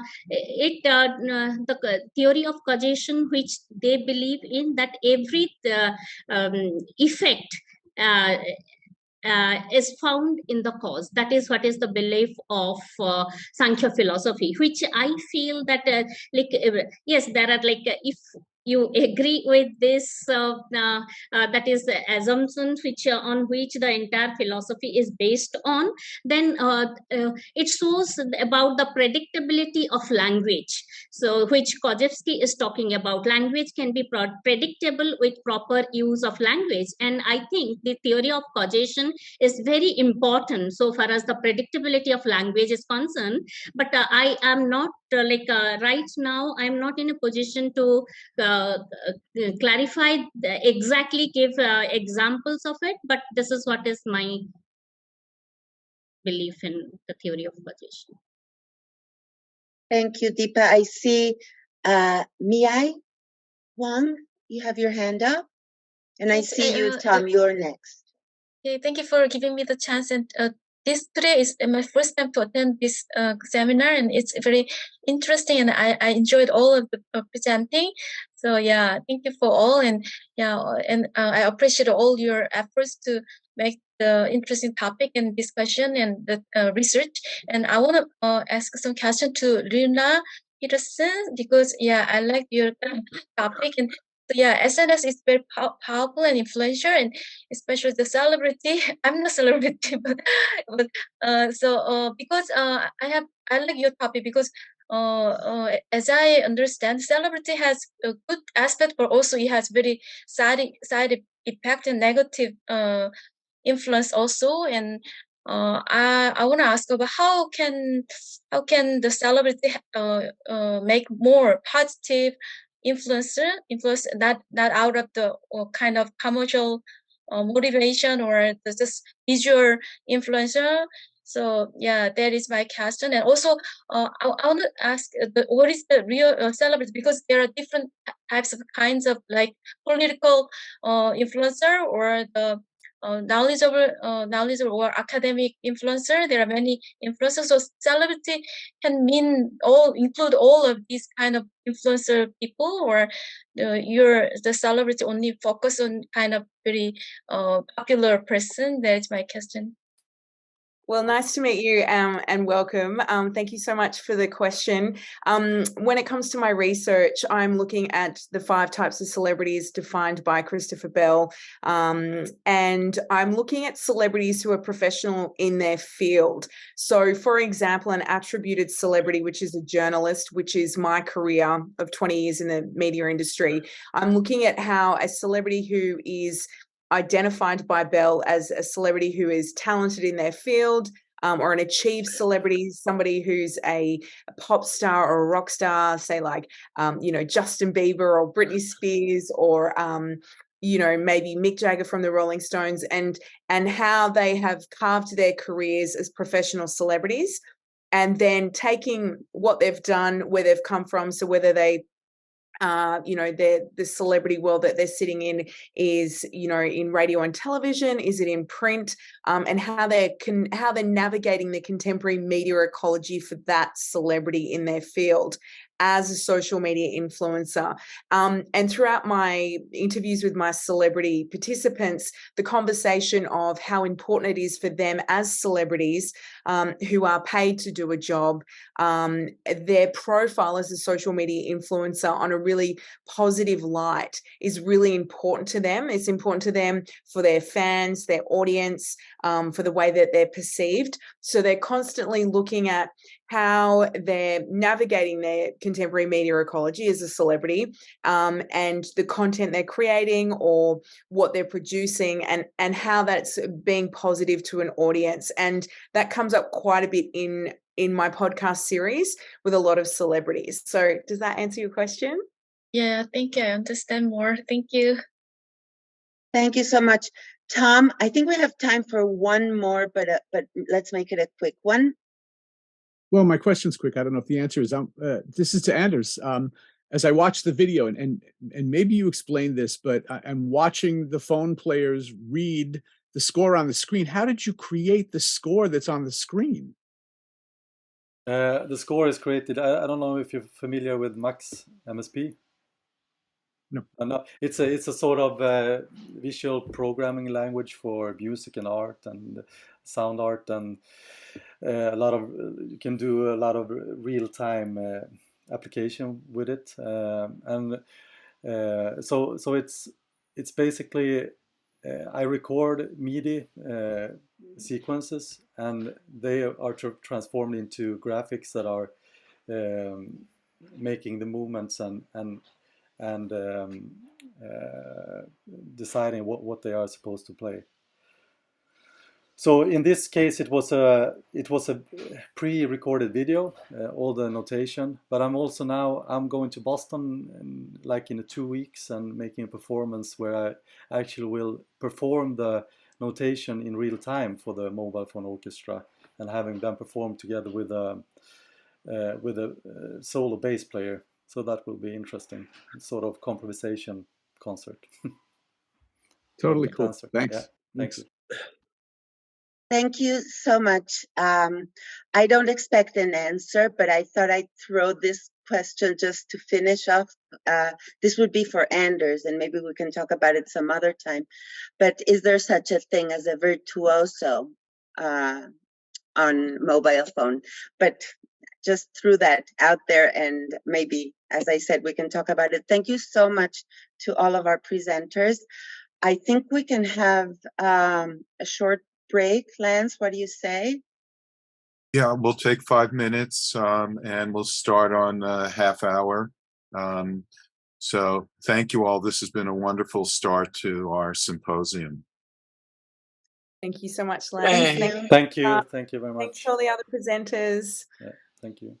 theory of causation, which they believe in, that every effect is found in the cause. That is what is the belief of Samkhya philosophy, which I feel that yes, there are if you agree with this, that is the assumptions which on which the entire philosophy is based on, then it shows about the predictability of language. So which Kozewski is talking about, language can be predictable with proper use of language. And I think the theory of causation is very important so far as the predictability of language is concerned. But I am not right now, I'm not in a position to clarify exactly, give examples of it, but this is what is my belief in the theory of causation. Thank you, Deepa. I see Miai Wang, you have your hand up. And I see you, Tom, you're next. Okay, thank you for giving me the chance. And today is my first time to attend this seminar, and it's very interesting, and I enjoyed all of the presenting. So yeah, thank you for all, and I appreciate all your efforts to make the interesting topic and discussion and the research. And I want to ask some question to Renee Peterson, because I like your topic. And SNS is very powerful and influential, and especially the celebrity. I'm not a celebrity, but because I like your topic, because as I understand, celebrity has a good aspect, but also it has very side effect and negative influence also. And I want to ask about how can the celebrity make more positive influence that out of the kind of commercial motivation or just visual influencer. So that is my question. And also I want to ask what is the real celebrity, because there are different types of kinds of like political influencer or the knowledgeable or academic influencer. There are many influencers, so celebrity can include all of these kind of influencer people, or the celebrity only focus on kind of very popular person. That is my question. Well, nice to meet you and welcome. Thank you so much for the question. When it comes to my research, I'm looking at the 5 types of celebrities defined by Christopher Bell. And I'm looking at celebrities who are professional in their field. So, for example, an attributed celebrity, which is a journalist, which is my career of 20 years in the media industry. I'm looking at how a celebrity who is identified by Bell as a celebrity who is talented in their field, or an achieved celebrity, somebody who's a pop star or a rock star, say like, Justin Bieber or Britney Spears, or, maybe Mick Jagger from the Rolling Stones, and how they have carved their careers as professional celebrities, and then taking what they've done, where they've come from. So whether they the celebrity world that they're sitting in is, in radio and television, is it in print, and how they're navigating the contemporary media ecology for that celebrity in their field as a social media influencer. And throughout my interviews with my celebrity participants, the conversation of how important it is for them as celebrities who are paid to do a job, their profile as a social media influencer on a really positive light is really important to them. It's important to them for their fans, their audience, for the way that they're perceived. So they're constantly looking at how they're navigating their contemporary media ecology as a celebrity, and the content they're creating or what they're producing, and how that's being positive to an audience. And that comes up quite a bit in my podcast series with a lot of celebrities. So does that answer your question? Yeah, thank you. I understand more. Thank you. Thank you so much. Tom, I think we have time for one more, but let's make it a quick one. Well, my question's quick. I don't know if the answer is, this is to Anders. As I watch the video, and maybe you explained this, but I'm watching the phone players read the score on the screen. How did you create the score that's on the screen? The score is created. I don't know if you're familiar with Max MSP. No. No, it's a sort of visual programming language for music and art and sound art, and a lot of you can do a lot of real-time application with it, and so it's basically I record MIDI sequences, and they are transformed into graphics that are making the movements and deciding what they are supposed to play. So in this case, it was a pre-recorded video, all the notation. But I'm going to Boston in 2 weeks and making a performance where I actually will perform the notation in real time for the mobile phone orchestra, and having them perform together with a solo bass player. So that will be interesting, sort of improvisation concert. Totally cool. Answer. Thanks. Yeah, thank you. Thank you so much. I don't expect an answer, but I thought I'd throw this question just to finish off. This would be for Anders, and maybe we can talk about it some other time. But is there such a thing as a virtuoso on mobile phone? But just threw that out there, and maybe, as I said, we can talk about it. Thank you so much to all of our presenters. I think we can have a short break. Lance, what do you say? Yeah, we'll take 5 minutes and we'll start on a half hour. So thank you all. This has been a wonderful start to our symposium. Thank you so much, Lance. Thank you. Thank you very much. Thanks to all the other presenters. Yeah, thank you.